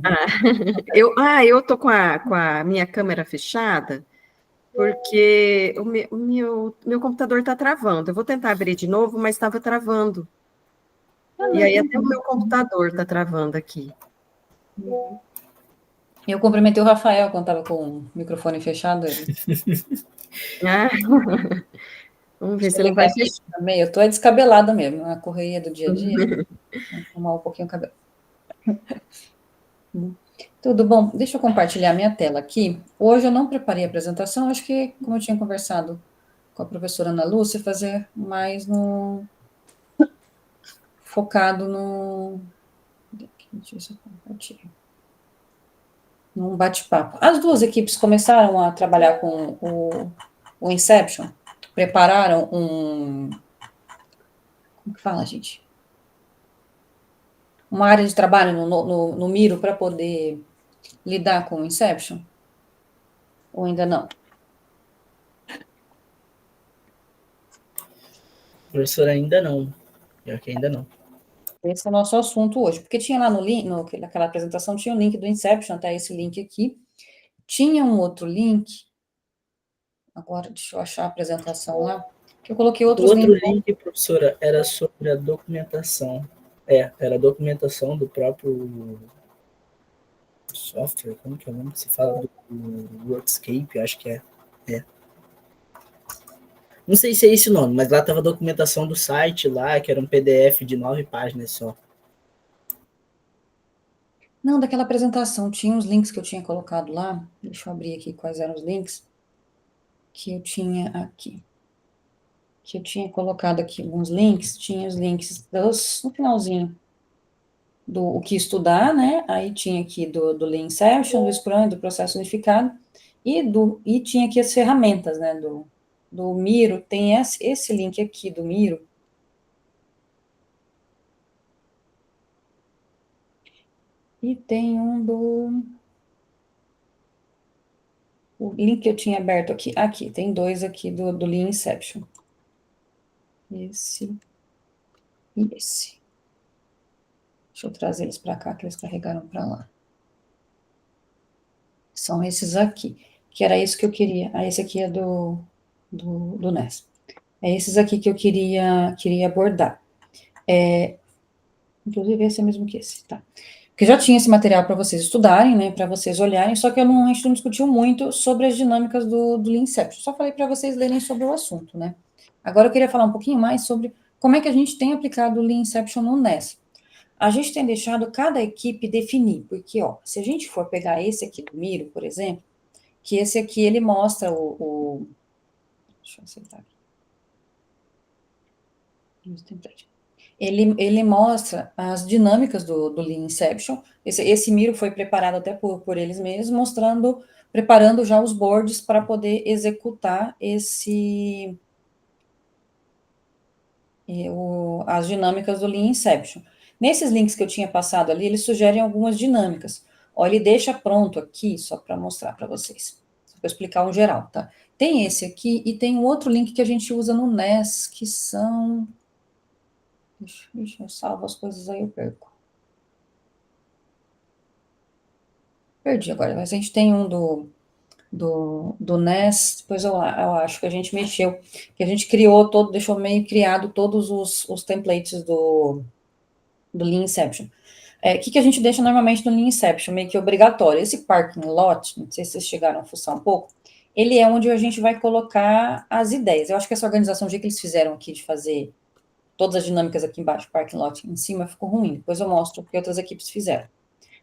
Ah, eu tô com a minha câmera fechada, porque o meu computador está travando. Eu vou tentar abrir de novo, mas estava travando. Ah, E não, aí tudo até o bem. meu computador está travando aqui. Eu cumprimentei o Rafael quando estava com o microfone fechado. Ele Ah, vamos ver deixa se eu não ligar vai aqui fechar. também. Eu tô descabelada mesmo, na correria do dia a dia. Vou arrumar um pouquinho o cabelo. Tudo bom? Deixa eu compartilhar minha tela aqui. Hoje eu não preparei a apresentação, acho que, como eu tinha conversado com a professora Ana Lúcia, fazer mais no focado no. Deixa eu ver se eu compartilho. Num bate-papo. As duas equipes começaram a trabalhar com o Inception, prepararam um. Como que fala, gente? Uma área de trabalho no Miro para poder lidar com o Inception? Ou ainda não? Professor, ainda não. Pior que ainda não. Esse é o nosso assunto hoje, porque tinha lá no link, naquela apresentação, tinha o link do Inception, até esse link aqui. Tinha um outro link, agora deixa eu achar a apresentação lá, que eu coloquei O outros outro links. link, professora, era sobre a documentação. Era a documentação do próprio software. Como que é o nome que se fala? Do Workscape, acho que é. É. Não sei se é esse o nome, mas lá estava a documentação do site lá, que era um PDF de 9 páginas só. Não, daquela apresentação, tinha uns links que eu tinha colocado lá, deixa eu abrir aqui quais eram os links que eu tinha aqui. Que eu tinha colocado aqui alguns links, tinha os links no finalzinho do o que estudar, né? Aí tinha aqui do Lean Inception, do Scrum, do processo unificado, e tinha aqui as ferramentas, né? Do Miro, tem esse link aqui do Miro. E tem um o link que eu tinha aberto aqui, tem dois aqui do Lean Inception. Esse e esse. Deixa eu trazer eles para cá, que eles carregaram para lá. São esses aqui, que era isso que eu queria. Ah, esse aqui é do NES. É esses aqui que eu queria abordar. Inclusive, esse é mesmo que esse, tá? Porque já tinha esse material para vocês estudarem, né, para vocês olharem, só que a gente não discutiu muito sobre as dinâmicas do Lean Inception. Só falei para vocês lerem sobre o assunto, né? Agora eu queria falar um pouquinho mais sobre como é que a gente tem aplicado o Lean Inception no NES. A gente tem deixado cada equipe definir, porque, ó, se a gente for pegar esse aqui do Miro, por exemplo, que esse aqui ele mostra deixa eu acertar aqui. Ele mostra as dinâmicas do Lean Inception. Esse Miro foi preparado até por eles mesmos, preparando já os boards para poder executar as dinâmicas do Lean Inception. Nesses links que eu tinha passado ali, eles sugerem algumas dinâmicas. Ó, ele deixa pronto aqui, só para mostrar para vocês, para explicar um geral, tá? Tem esse aqui e tem um outro link que a gente usa no NES, que são. Deixa eu salvo as coisas aí, eu perco. Perdi agora, mas a gente tem um do NES, depois eu acho que a gente mexeu, que a gente criou todo, deixou meio criado todos os templates do Lean Inception. O que a gente deixa normalmente no Lean Inception? Meio que obrigatório. Esse parking lot, não sei se vocês chegaram a fuçar um pouco, ele é onde a gente vai colocar as ideias. Eu acho que essa organização, o jeito que eles fizeram aqui de fazer todas as dinâmicas aqui embaixo, parking lot em cima, ficou ruim. Depois eu mostro o que outras equipes fizeram.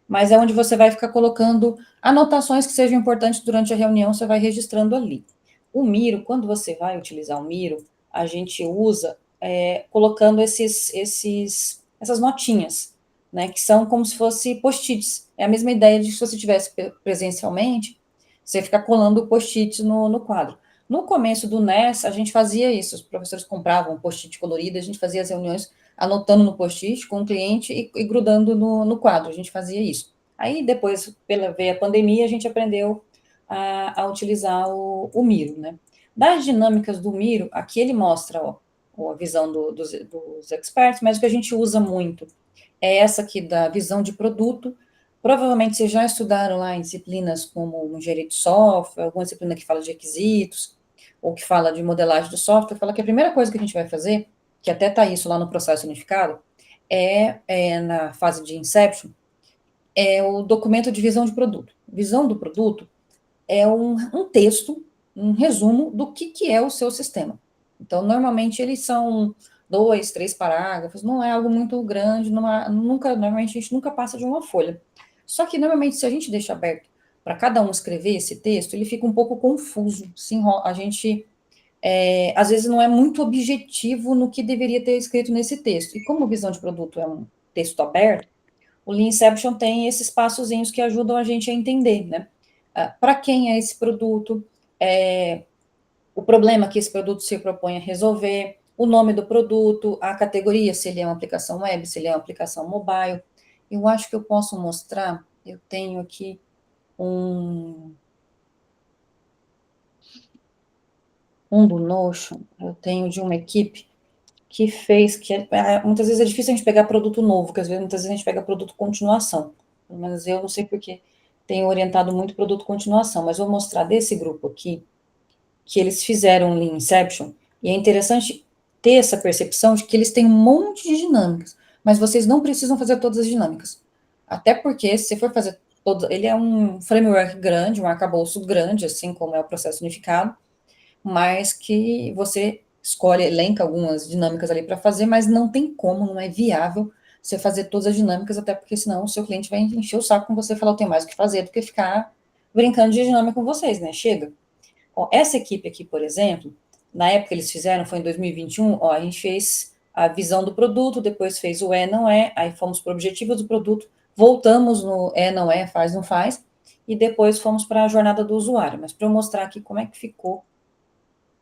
Mas é onde você vai ficar colocando anotações que sejam importantes durante a reunião, você vai registrando ali. O Miro, quando você vai utilizar o Miro, a gente usa colocando essas notinhas, né, que são como se fosse post-its. É a mesma ideia de se você tivesse presencialmente, você ficar colando post-its no quadro. No começo do NES, a gente fazia isso, os professores compravam post-it colorido, a gente fazia as reuniões anotando no post-it com o cliente e grudando no quadro. A gente fazia isso. Aí, depois, veio a pandemia, a gente aprendeu a utilizar o Miro, né? Das dinâmicas do Miro, aqui ele mostra a visão dos experts, mas o que a gente usa muito é essa aqui da visão de produto, Provavelmente vocês já estudaram lá em disciplinas como engenharia de software, alguma disciplina que fala de requisitos, ou que fala de modelagem do software, fala que a primeira coisa que a gente vai fazer, que até está isso lá no processo unificado, na fase de inception, é o documento de visão de produto. Visão do produto é um texto, um resumo do que é o seu sistema. Então, normalmente, eles são 2, 3 parágrafos, não é algo muito grande, normalmente a gente nunca passa de uma folha. Só que, normalmente, se a gente deixa aberto para cada um escrever esse texto, ele fica um pouco confuso. A gente, às vezes, não é muito objetivo no que deveria ter escrito nesse texto. E como visão de produto é um texto aberto, o Lean Inception tem esses passozinhos que ajudam a gente a entender, né? Para quem é esse produto, o problema que esse produto se propõe a resolver, o nome do produto, a categoria, se ele é uma aplicação web, se ele é uma aplicação mobile. Eu acho que eu posso mostrar, eu tenho aqui um do Notion, eu tenho de uma equipe que fez, muitas vezes é difícil a gente pegar produto novo, porque muitas vezes a gente pega produto continuação, mas eu não sei porque tenho orientado muito produto continuação, mas vou mostrar desse grupo aqui, que eles fizeram um Lean Inception, e é interessante ter essa percepção de que eles têm um monte de dinâmicas, mas vocês não precisam fazer todas as dinâmicas, até porque se você for fazer ele é um framework grande, um arcabouço grande, assim como é o processo unificado, mas que você escolhe, elenca algumas dinâmicas ali para fazer, mas não tem como, não é viável você fazer todas as dinâmicas, até porque senão o seu cliente vai encher o saco com você e falar, eu tenho mais o que fazer do que ficar brincando de dinâmica com vocês, né? Chega. Ó, essa equipe aqui, por exemplo, na época que eles fizeram, foi em 2021, ó, a gente fez a visão do produto, depois fez o não é, aí fomos para o objetivo do produto, voltamos no não é, faz, não faz, e depois fomos para a jornada do usuário. Mas para eu mostrar aqui como é que ficou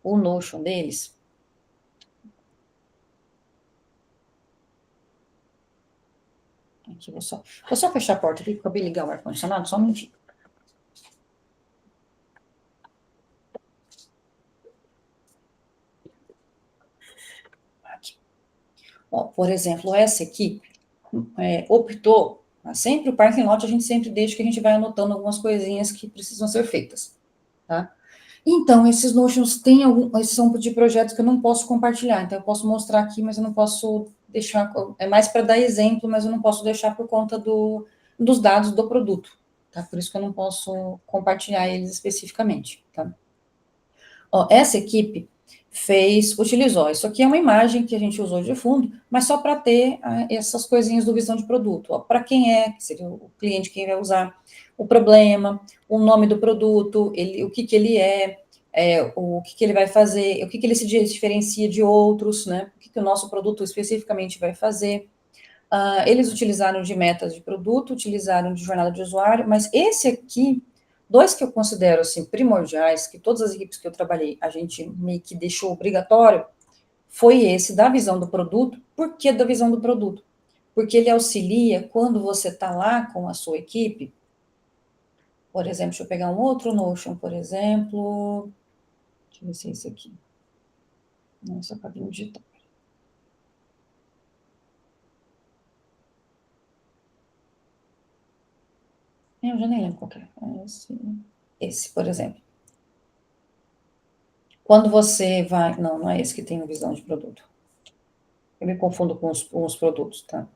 o Notion deles. Aqui, vou só fechar a porta aqui, porque eu acabei de ligar o ar-condicionado, só um minutinho. Aqui. Ó, por exemplo, essa equipe optou, sempre o parking lot a gente sempre deixa que a gente vai anotando algumas coisinhas que precisam ser feitas, tá? Então, esses Notions esses são de projetos que eu não posso compartilhar, então eu posso mostrar aqui, mas eu não posso deixar, é mais para dar exemplo, mas eu não posso deixar por conta dos dados do produto, tá? Por isso que eu não posso compartilhar eles especificamente, tá? Ó, essa equipe utilizou, isso aqui é uma imagem que a gente usou de fundo, mas só para ter essas coisinhas do visão de produto, para quem que seria o cliente, quem vai usar, o problema, o nome do produto, o que ele o que ele vai fazer, o que ele se diferencia de outros, né, o que o nosso produto especificamente vai fazer. Eles utilizaram de metas de produto, utilizaram de jornada de usuário, mas esse aqui, dois que eu considero assim, primordiais, que todas as equipes que eu trabalhei, a gente meio que deixou obrigatório, foi esse da visão do produto. Por que da visão do produto? Porque ele auxilia quando você está lá com a sua equipe. Por exemplo, deixa eu pegar um outro Notion, por exemplo. Deixa eu ver se é esse aqui. Nossa, cabelo digital. Eu já nem lembro qual é. Esse, por exemplo. Quando você vai... Não é esse que tem visão de produto. Eu me confundo com os produtos, tá?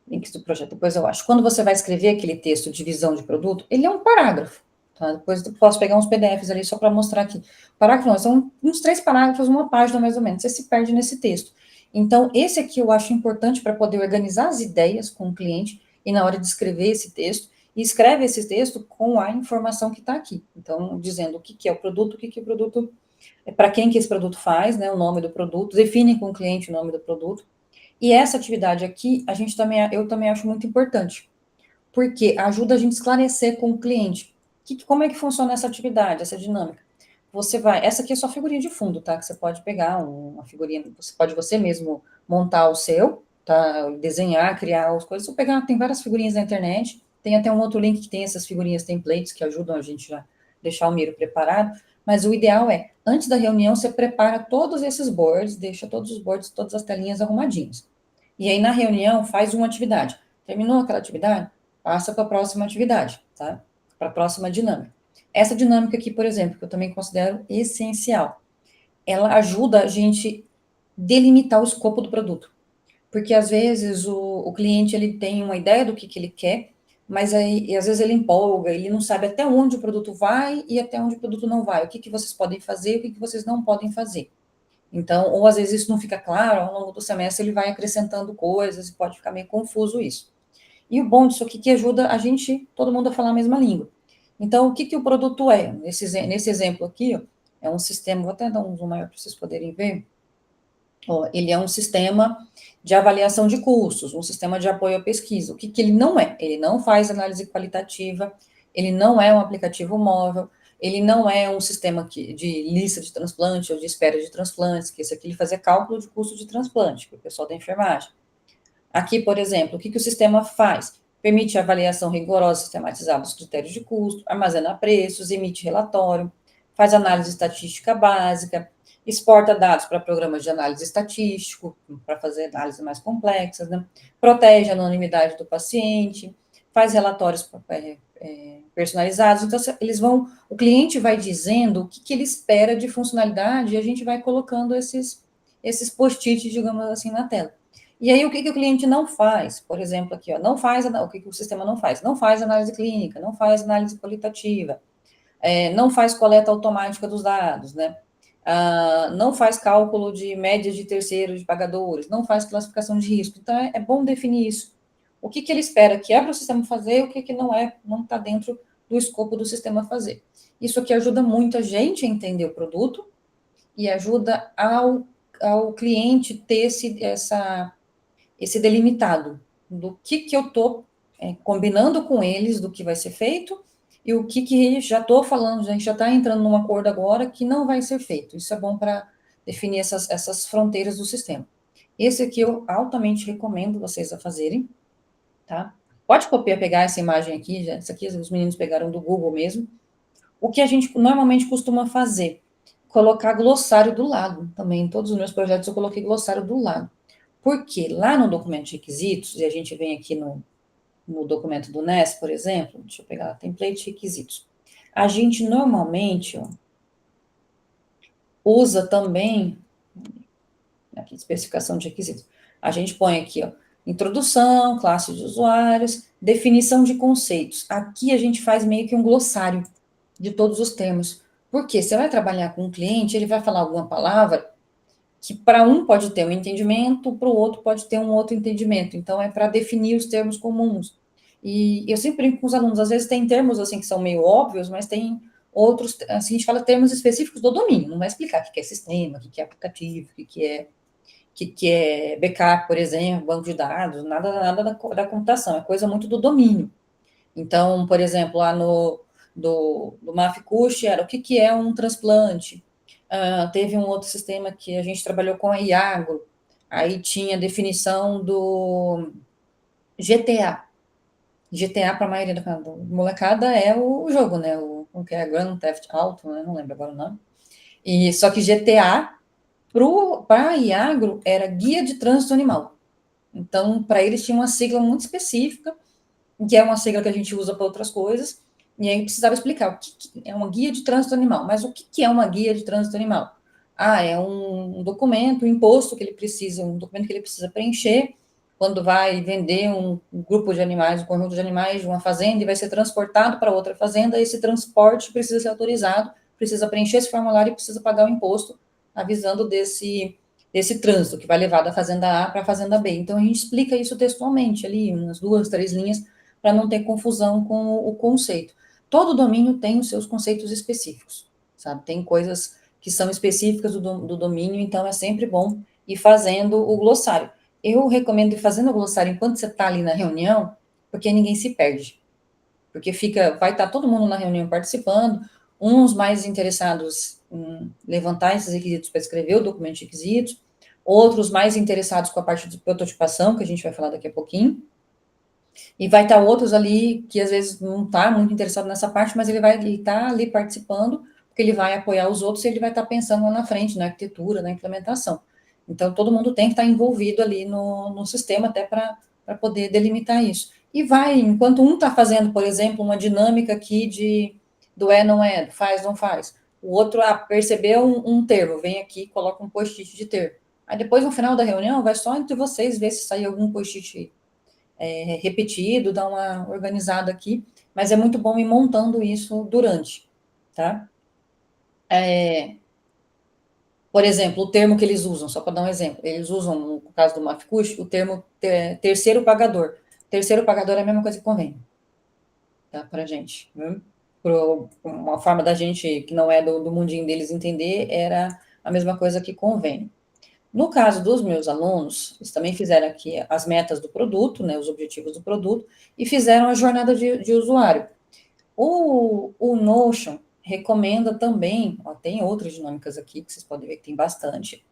Links do projeto, depois eu acho. Quando você vai escrever aquele texto de visão de produto, ele é um parágrafo, tá? Depois eu posso pegar uns PDFs ali só para mostrar aqui. Parágrafo não, são uns 3 parágrafos, uma página mais ou menos. Você se perde nesse texto. Então, esse aqui eu acho importante para poder organizar as ideias com o cliente e na hora de escrever esse texto, e escreve esse texto com a informação que está aqui. Então, dizendo o que é o produto, o que o produto... para quem que esse produto faz, né, o nome do produto, define com o cliente o nome do produto. E essa atividade aqui, eu também acho muito importante, porque ajuda a gente a esclarecer com o cliente como é que funciona essa atividade, essa dinâmica. Essa aqui é só figurinha de fundo, tá? Que você pode pegar uma figurinha, você mesmo montar o seu, tá? Desenhar, criar as coisas. Tem várias figurinhas na internet, tem até um outro link que tem essas figurinhas templates que ajudam a gente a deixar o Miro preparado, mas o ideal antes da reunião, você prepara todos esses boards, deixa todos os boards, todas as telinhas arrumadinhas. E aí, na reunião, faz uma atividade. Terminou aquela atividade? passa para a próxima atividade, tá? Para a próxima dinâmica. Essa dinâmica aqui, por exemplo, que eu também considero essencial, ela ajuda a gente delimitar o escopo do produto. Porque às vezes o cliente ele tem uma ideia do que ele quer, mas aí às vezes ele empolga, ele não sabe até onde o produto vai e até onde o produto não vai, o que vocês podem fazer e o que vocês não podem fazer. Então, ou às vezes isso não fica claro, ao longo do semestre ele vai acrescentando coisas e pode ficar meio confuso isso. E o bom disso aqui é que ajuda a gente, todo mundo a falar a mesma língua. Então, o que o produto é? Nesse exemplo aqui, ó, é um sistema, vou até dar um zoom maior para vocês poderem ver. Ó, ele é um sistema de avaliação de custos, um sistema de apoio à pesquisa. O que ele não é? Ele não faz análise qualitativa, ele não é um aplicativo móvel, ele não é um sistema de lista de transplante ou de espera de transplantes, que esse aqui ele fazia cálculo de custo de transplante, para o pessoal da enfermagem. Aqui, por exemplo, o que o sistema faz? Permite avaliação rigorosa e sistematizada dos critérios de custo, armazena preços, emite relatório, faz análise estatística básica, exporta dados para programas de análise estatístico, para fazer análises mais complexas, né? Protege a anonimidade do paciente, faz relatórios personalizados. Então, o cliente vai dizendo o que ele espera de funcionalidade e a gente vai colocando esses post-its, digamos assim, na tela. E aí, o que o cliente não faz? Por exemplo, aqui, ó, o que o sistema não faz? Não faz análise clínica, não faz análise qualitativa, não faz coleta automática dos dados, né? Não faz cálculo de médias de terceiros, de pagadores, não faz classificação de risco. Então, é bom definir isso. O que ele espera que é para o sistema fazer, o que não é, não está dentro do escopo do sistema fazer. Isso aqui ajuda muito a gente a entender o produto e ajuda ao cliente ter esse delimitado do que eu estou combinando com eles, do que vai ser feito, e o que já estou falando, a gente já está entrando num acordo agora que não vai ser feito. Isso é bom para definir essas fronteiras do sistema. Esse aqui eu altamente recomendo vocês a fazerem, tá? Pode copiar, pegar essa imagem aqui, essa aqui os meninos pegaram do Google mesmo. O que a gente normalmente costuma fazer? Colocar glossário do lado também. Em todos os meus projetos eu coloquei glossário do lado. Porque lá no documento de requisitos, e a gente vem aqui no documento do NES, por exemplo, deixa eu pegar template requisitos. A gente normalmente usa também, aqui, especificação de requisitos. A gente põe aqui, ó, introdução, classe de usuários, definição de conceitos. Aqui a gente faz meio que um glossário de todos os termos. Porque você vai trabalhar com um cliente, ele vai falar alguma palavra que para um pode ter um entendimento, para o outro pode ter um outro entendimento. Então, é para definir os termos comuns. E eu sempre brinco com os alunos, às vezes tem termos assim que são meio óbvios, mas tem outros, assim, a gente fala termos específicos do domínio, não vai explicar o que é sistema, o que é aplicativo, o que é backup, por exemplo, banco de dados, nada da computação, é coisa muito do domínio. Então, por exemplo, lá do MAFCUSH era o que é um transplante. Teve um outro sistema que a gente trabalhou com a Iagro, aí tinha a definição do GTA. GTA, para a maioria da molecada, é o jogo, né? O que é Grand Theft Auto, né? Não lembro agora o nome. Só que GTA, para a Iagro, era Guia de Trânsito Animal. Então, para eles tinha uma sigla muito específica, que é uma sigla que a gente usa para outras coisas, e aí precisava explicar o que é uma guia de trânsito animal. Mas o que é uma guia de trânsito animal? É um documento, um imposto que ele precisa, um documento que ele precisa preencher quando vai vender um grupo de animais, um conjunto de animais de uma fazenda e vai ser transportado para outra fazenda, esse transporte precisa ser autorizado, precisa preencher esse formulário e precisa pagar o imposto, avisando desse trânsito que vai levar da fazenda A para a fazenda B. Então, a gente explica isso textualmente ali, umas 2, 3 linhas, para não ter confusão com o conceito. Todo domínio tem os seus conceitos específicos, sabe? Tem coisas que são específicas do domínio, então é sempre bom ir fazendo o glossário. Eu recomendo ir fazendo o glossário enquanto você está ali na reunião, porque ninguém se perde. Porque vai estar todo mundo na reunião participando, uns mais interessados em levantar esses requisitos para escrever o documento de requisitos, outros mais interessados com a parte de prototipação, que a gente vai falar daqui a pouquinho, e vai estar outros ali que às vezes não está muito interessado nessa parte, mas ele vai estar ali participando, porque ele vai apoiar os outros e ele vai estar pensando lá na frente, na arquitetura, na implementação. Então, todo mundo tem que estar envolvido ali no sistema até para poder delimitar isso. e vai, enquanto um está fazendo, por exemplo, uma dinâmica aqui do é, não é, do faz, não faz. O outro percebeu um termo, vem aqui e coloca um post-it de termo. Aí depois, no final da reunião, vai só entre vocês ver se sair algum post-it repetido, dar uma organizada aqui, mas é muito bom ir montando isso durante, tá? Por exemplo, o termo que eles usam, só para dar um exemplo, eles usam, no caso do Mafkush, o termo terceiro pagador. Terceiro pagador é a mesma coisa que convênio, tá, para a gente. Uma forma da gente, que não é do mundinho deles entender, era a mesma coisa que convênio. No caso dos meus alunos, eles também fizeram aqui as metas do produto, né, os objetivos do produto, e fizeram a jornada de usuário. O Notion recomenda também, ó, tem outras dinâmicas aqui que vocês podem ver que tem bastante,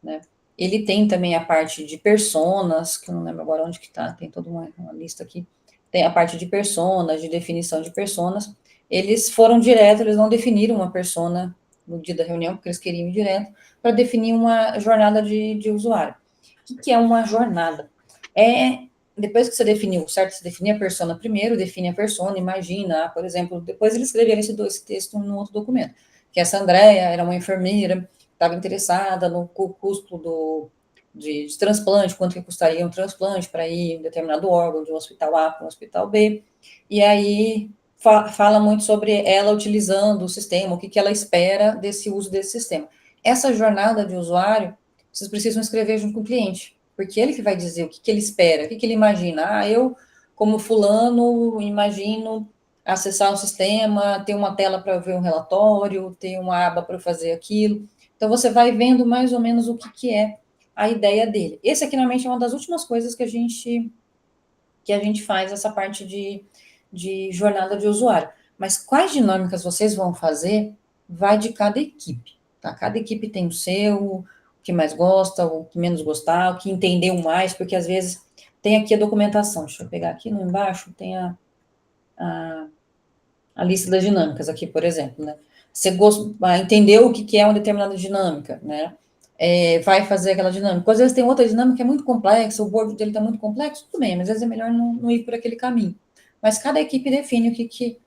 né? Ele tem também a parte de personas, que eu não lembro agora onde que tá, tem toda uma lista aqui. Tem a parte de personas, de definição de personas. Eles foram direto, eles não definiram uma persona no dia da reunião, porque eles queriam ir direto, para definir uma jornada de usuário. O que é uma jornada? Depois que você definiu, certo? Você define a persona primeiro, define a persona, imagina, por exemplo, depois eles escreveram esse texto no outro documento, que essa Andréia era uma enfermeira, estava interessada no custo de transplante, quanto que custaria um transplante para ir em determinado órgão, de um hospital A para um hospital B, e aí fala muito sobre ela utilizando o sistema, o que ela espera desse uso desse sistema. Essa jornada de usuário, vocês precisam escrever junto com o cliente, porque ele que vai dizer o que ele espera, o que ele imagina. Eu, como fulano, imagino acessar o sistema, ter uma tela para ver um relatório, ter uma aba para fazer aquilo. Então, você vai vendo mais ou menos o que é a ideia dele. Esse aqui, normalmente, é uma das últimas coisas que a gente faz, essa parte de jornada de usuário. Mas quais dinâmicas vocês vão fazer, vai de cada equipe, tá? Cada equipe tem o seu, o que mais gosta, o que menos gostar, o que entendeu mais, porque, às vezes, tem aqui a documentação. Deixa eu pegar aqui no embaixo, tem a lista das dinâmicas aqui, por exemplo, né? Você entendeu o que é uma determinada dinâmica, né? Vai fazer aquela dinâmica. Às vezes tem outra dinâmica que é muito complexa, o board dele está muito complexo, tudo bem, mas às vezes é melhor não ir por aquele caminho. Mas cada equipe define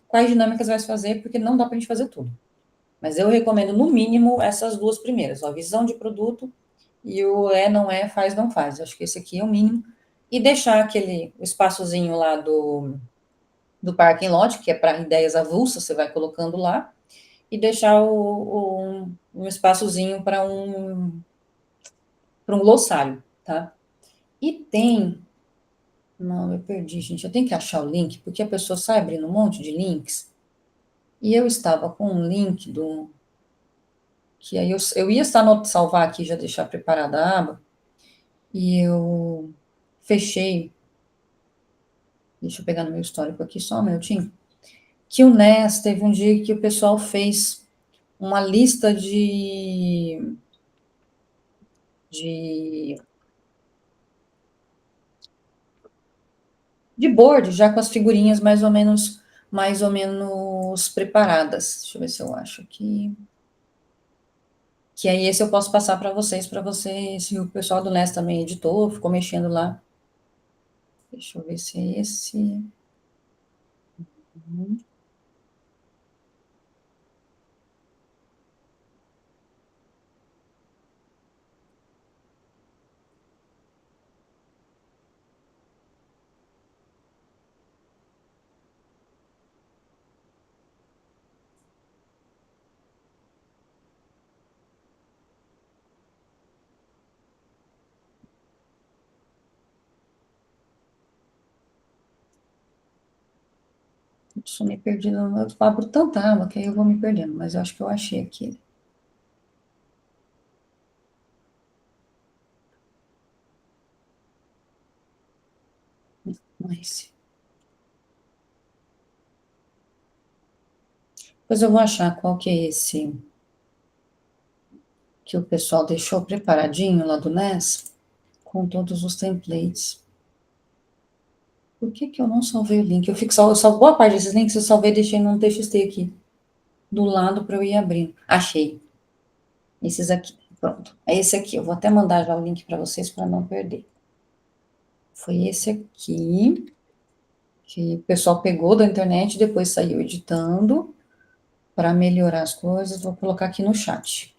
quais dinâmicas vai fazer, porque não dá para a gente fazer tudo. Mas eu recomendo, no mínimo, essas duas primeiras, a visão de produto e o não é, faz, não faz. Acho que esse aqui é o mínimo. E deixar o espaçozinho lá do parking lot, que é para ideias avulsas, você vai colocando lá, e deixar um espaçozinho para um glossário, tá? E tem... Não, eu perdi, gente. Eu tenho que achar o link, porque a pessoa sai abrindo um monte de links, e eu estava com um link que aí eu ia salvar aqui, já deixar preparada a aba, e eu fechei. Deixa eu pegar no meu histórico aqui só um minutinho. Que o NES teve um dia que o pessoal fez uma lista de board, já com as figurinhas mais ou menos preparadas. Deixa eu ver se eu acho aqui. Que aí esse eu posso passar para vocês, se o pessoal do NES também editou, ficou mexendo lá. Deixa eu ver se é esse. Estou me perdendo, eu abro tanta aba que aí eu vou me perdendo, mas eu acho que eu achei aqui. Não é esse. Depois eu vou achar qual que é esse que o pessoal deixou preparadinho lá do NES, com todos os templates. Por que eu não salvei o link? Boa parte desses links eu salvei e deixei num TXT aqui, do lado para eu ir abrindo. Achei. Esses aqui, pronto. É esse aqui, eu vou até mandar já o link para vocês para não perder. Foi esse aqui. que o pessoal pegou da internet e depois saiu editando para melhorar as coisas. Vou colocar aqui no chat,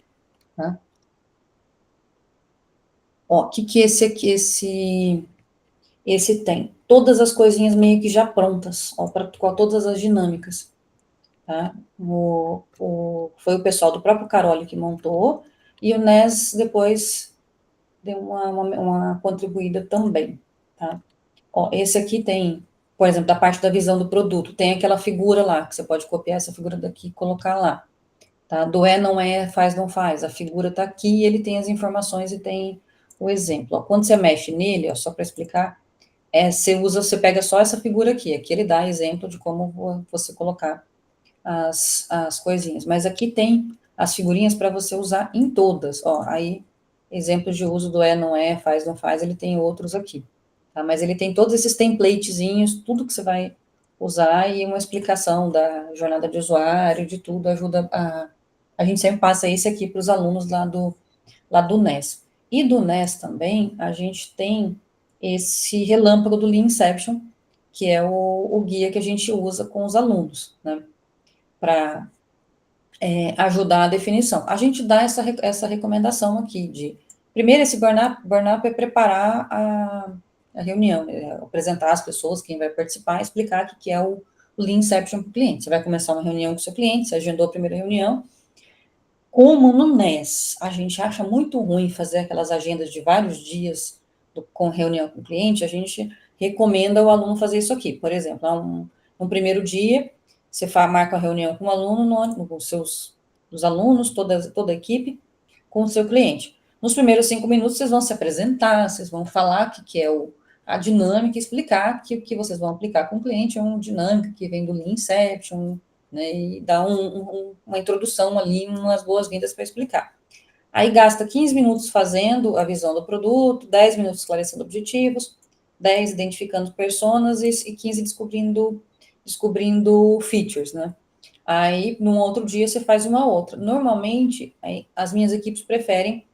tá? Ó, o que esse aqui, esse tem? Todas as coisinhas meio que já prontas, ó, para todas as dinâmicas, tá? Foi o pessoal do próprio Caroli que montou, e o NES depois deu uma contribuída também, tá? Ó, esse aqui tem, por exemplo, da parte da visão do produto, tem aquela figura lá, que você pode copiar essa figura daqui e colocar lá, tá? Do não é, faz, não faz. A figura tá aqui, ele tem as informações e tem o exemplo. Ó, quando você mexe nele, ó, só para explicar, você pega só essa figura aqui ele dá exemplo de como você colocar as coisinhas. Mas aqui tem as figurinhas para você usar em todas, ó, aí, exemplos de uso do não é, faz, não faz, ele tem outros aqui, tá? Mas ele tem todos esses templatezinhos, tudo que você vai usar e uma explicação da jornada de usuário, de tudo, ajuda a gente sempre passa esse aqui para os alunos lá do NES. E do NES também, a gente tem esse relâmpago do Lean Inception, que é o guia que a gente usa com os alunos, né, para ajudar a definição. A gente dá essa recomendação aqui de, primeiro, esse burn-up é preparar a reunião, apresentar as pessoas, quem vai participar, explicar o que é o Lean Inception para o cliente. Você vai começar uma reunião com o seu cliente, você agendou a primeira reunião. Como no NES a gente acha muito ruim fazer aquelas agendas de vários dias com reunião com o cliente, a gente recomenda o aluno fazer isso aqui. Por exemplo, no primeiro dia, você marca a reunião com o aluno, com os alunos, toda a equipe, com o seu cliente. Nos primeiros 5 minutos, vocês vão se apresentar, vocês vão falar o que é a dinâmica, explicar que o que vocês vão aplicar com o cliente é uma dinâmica que vem do Lean Inception, né, e dar uma introdução ali, umas boas-vindas para explicar. Aí gasta 15 minutos fazendo a visão do produto, 10 minutos esclarecendo objetivos, 10 identificando personas e 15 descobrindo features, né? Aí, num outro dia, você faz uma outra. Normalmente, as minhas equipes preferem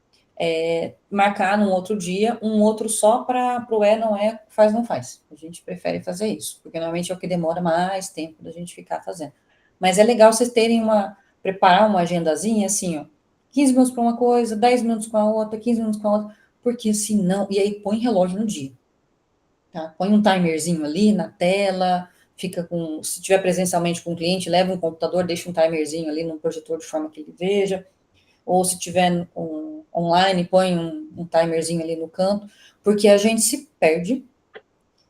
marcar num outro dia, um outro só para o não é, faz, não faz. A gente prefere fazer isso, porque normalmente é o que demora mais tempo da gente ficar fazendo. Mas é legal vocês terem preparar uma agendazinha assim, ó, 15 minutos para uma coisa, 10 minutos com a outra, 15 minutos com a outra, porque senão, e aí põe relógio no dia, tá? Põe um timerzinho ali na tela, se tiver presencialmente com o cliente, leva um computador, deixa um timerzinho ali no projetor de forma que ele veja, ou se tiver online, põe um timerzinho ali no canto, porque a gente se perde,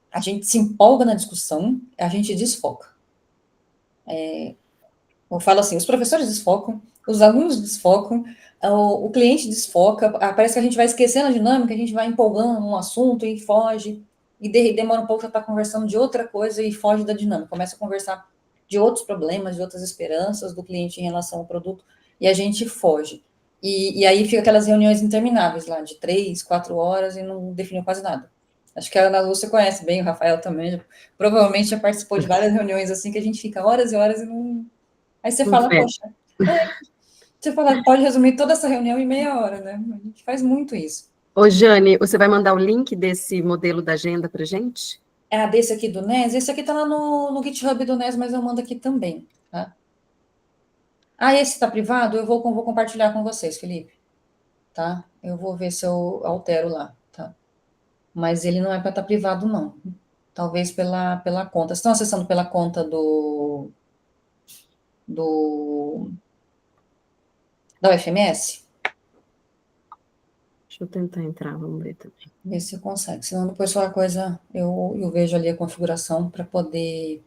a gente se empolga na discussão, a gente desfoca. Eu falo assim, os professores desfocam, os alunos desfocam, o cliente desfoca, parece que a gente vai esquecendo a dinâmica, a gente vai empolgando num assunto e foge, e demora um pouco, já está conversando de outra coisa e foge da dinâmica, começa a conversar de outros problemas, de outras esperanças do cliente em relação ao produto, e a gente foge. E aí fica aquelas reuniões intermináveis lá, de 3, 4 horas, e não definiu quase nada. Acho que a Ana Lúcia conhece bem, o Rafael também, provavelmente já participou de várias reuniões assim, que a gente fica horas e horas e não... Aí você fala, poxa, você fala, pode resumir toda essa reunião em meia hora, né? A gente faz muito isso. Ô, Jane, você vai mandar o link desse modelo da agenda para gente? Desse aqui do NES, esse aqui tá lá no GitHub do NES, mas eu mando aqui também, tá? Esse tá privado? Eu vou compartilhar com vocês, Felipe, tá? Eu vou ver se eu altero lá, tá? Mas ele não é para estar privado, não. Talvez pela conta. Vocês estão acessando pela conta da UFMS? Deixa eu tentar entrar, vamos ver também. Ver se consegue. Senão, depois qualquer coisa, eu vejo ali a configuração para poder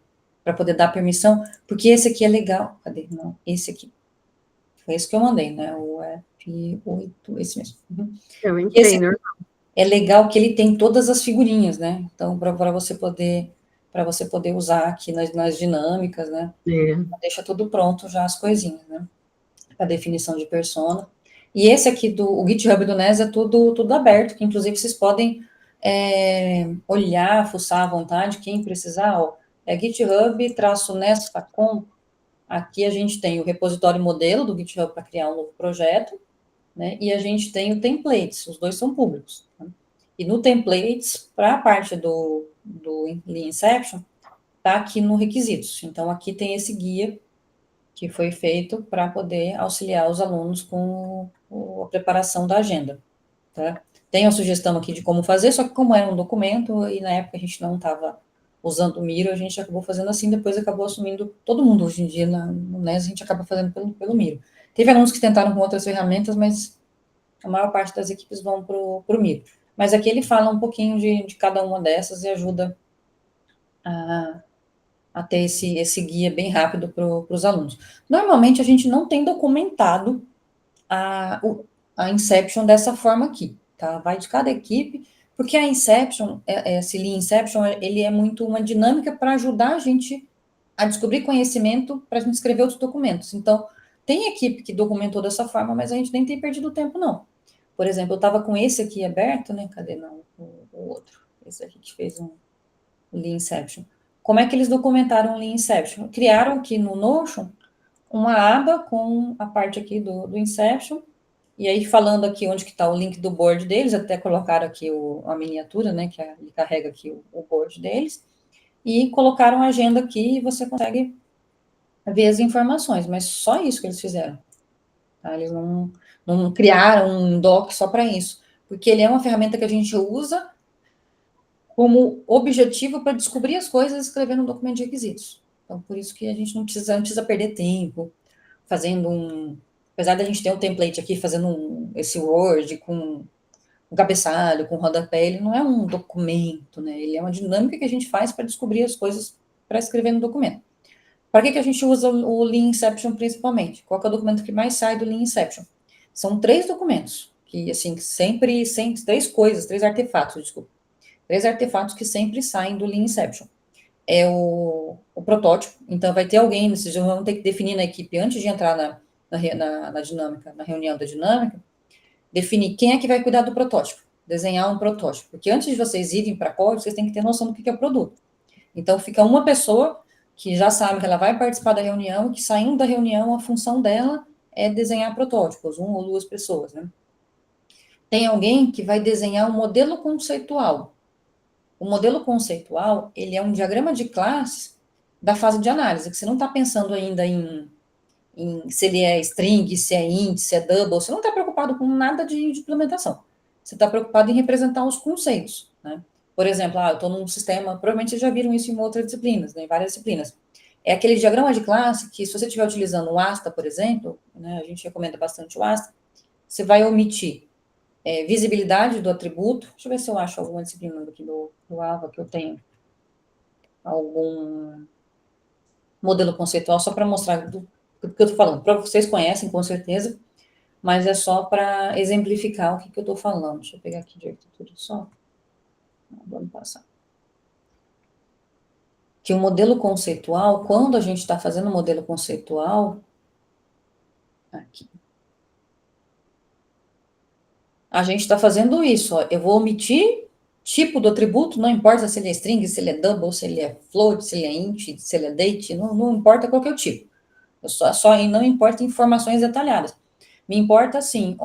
dar permissão, porque esse aqui é legal. Cadê? Não, esse aqui. Foi esse que eu mandei, né? O F8, esse mesmo. Uhum. Eu entrei, normal. É legal que ele tem todas as figurinhas, né? Então, para você poder usar aqui nas dinâmicas, né? Deixa tudo pronto já as coisinhas, né? A definição de persona. E esse aqui, o GitHub do NES é tudo aberto, que inclusive vocês podem olhar, fuçar à vontade, quem precisar, ó, GitHub-NES-Facom. Aqui a gente tem o repositório modelo do GitHub para criar um novo projeto, né? E a gente tem o templates, os dois são públicos. Né? E no templates, para a parte do Lean Inception, está aqui no requisitos. Então, aqui tem esse guia que foi feito para poder auxiliar os alunos com a preparação da agenda, tá? Tem a sugestão aqui de como fazer, só que como era um documento, e na época a gente não estava usando o Miro, a gente acabou fazendo assim, depois acabou assumindo, todo mundo hoje em dia no NES, a gente acaba fazendo pelo Miro. Teve alunos que tentaram com outras ferramentas, mas a maior parte das equipes vão para o Miro. Mas aqui ele fala um pouquinho de cada uma dessas e ajuda a ter esse guia bem rápido para os alunos. Normalmente a gente não tem documentado a Inception dessa forma aqui, tá? Vai de cada equipe, porque a Inception, esse Lean Inception, ele é muito uma dinâmica para ajudar a gente a descobrir conhecimento para a gente escrever outros documentos. Então, tem equipe que documentou dessa forma, mas a gente nem tem perdido tempo, não. Por exemplo, eu estava com esse aqui aberto, né? Cadê não? O outro. Esse aqui que fez um Lean Inception. Como é que eles documentaram o Lean Inception? Criaram aqui no Notion uma aba com a parte aqui do Inception, e aí falando aqui onde que está o link do board deles, até colocaram aqui a miniatura, né, que ele carrega aqui o board deles, e colocaram a agenda aqui e você consegue ver as informações, mas só isso que eles fizeram. Tá? Eles não criaram um doc só para isso, porque ele é uma ferramenta que a gente usa como objetivo para descobrir as coisas escrevendo um documento de requisitos. Então, por isso que a gente não precisa perder tempo fazendo apesar da gente ter um template aqui, fazendo esse Word com um cabeçalho, com rodapé, ele não é um documento, né? Ele é uma dinâmica que a gente faz para descobrir as coisas para escrever no documento. Para que a gente usa o Lean Inception principalmente? Qual é o documento que mais sai do Lean Inception? São 3 documentos, que assim, sempre 3 artefatos, desculpa. 3 artefatos que sempre saem do Lean Inception. É o protótipo, então vai ter alguém, vocês vão ter que definir na equipe antes de entrar na dinâmica, na reunião da dinâmica, definir quem é que vai cuidar do protótipo, desenhar um protótipo, porque antes de vocês irem para código, vocês têm que ter noção do que é o produto. Então, fica uma pessoa que já sabe que ela vai participar da reunião, que saindo da reunião, a função dela é desenhar protótipos, 1 ou 2 pessoas, né? Tem alguém que vai desenhar um modelo conceitual. O modelo conceitual, ele é um diagrama de classes da fase de análise, que você não está pensando ainda em se ele é string, se é int, se é double, você não está preocupado com nada de implementação. Você está preocupado em representar os conceitos, né? Por exemplo, eu estou num sistema, provavelmente vocês já viram isso em outras disciplinas, né, em várias disciplinas. É aquele diagrama de classe que, se você estiver utilizando o Asta, por exemplo, né, a gente recomenda bastante o Asta, você vai omitir visibilidade do atributo. Deixa eu ver se eu acho alguma disciplina aqui do AVA que eu tenho algum modelo conceitual, só para mostrar do que eu estou falando. Para vocês conhecem, com certeza, mas é só para exemplificar o que eu estou falando. Deixa eu pegar aqui de arquitetura só. Do ano passado. Que o modelo conceitual, quando a gente está fazendo o modelo conceitual, aqui, a gente está fazendo isso, ó, eu vou omitir tipo do atributo, não importa se ele é string, se ele é double, se ele é float, se ele é int, se ele é date, não importa qual que é o tipo. Não importa informações detalhadas. Me importa, assim,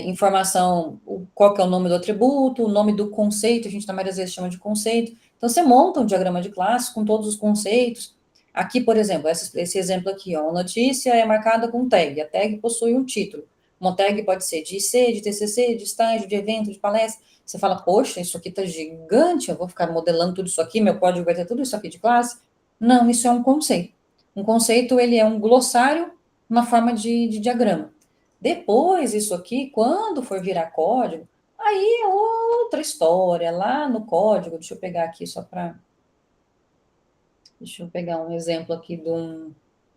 informação, qual que é o nome do atributo, o nome do conceito, a gente na maioria das vezes chama de conceito. Então, você monta um diagrama de classe com todos os conceitos. Aqui, por exemplo, esse exemplo aqui, a notícia é marcada com tag. A tag possui um título. Uma tag pode ser de IC, de TCC, de estágio, de evento, de palestra. Você fala, poxa, isso aqui está gigante, eu vou ficar modelando tudo isso aqui, meu código vai ter tudo isso aqui de classe. Não, isso é um conceito. Um conceito, ele é um glossário na forma de diagrama. Depois, isso aqui, quando for virar código, aí é outra história, lá no código, deixa eu pegar aqui só para... Deixa eu pegar um exemplo aqui de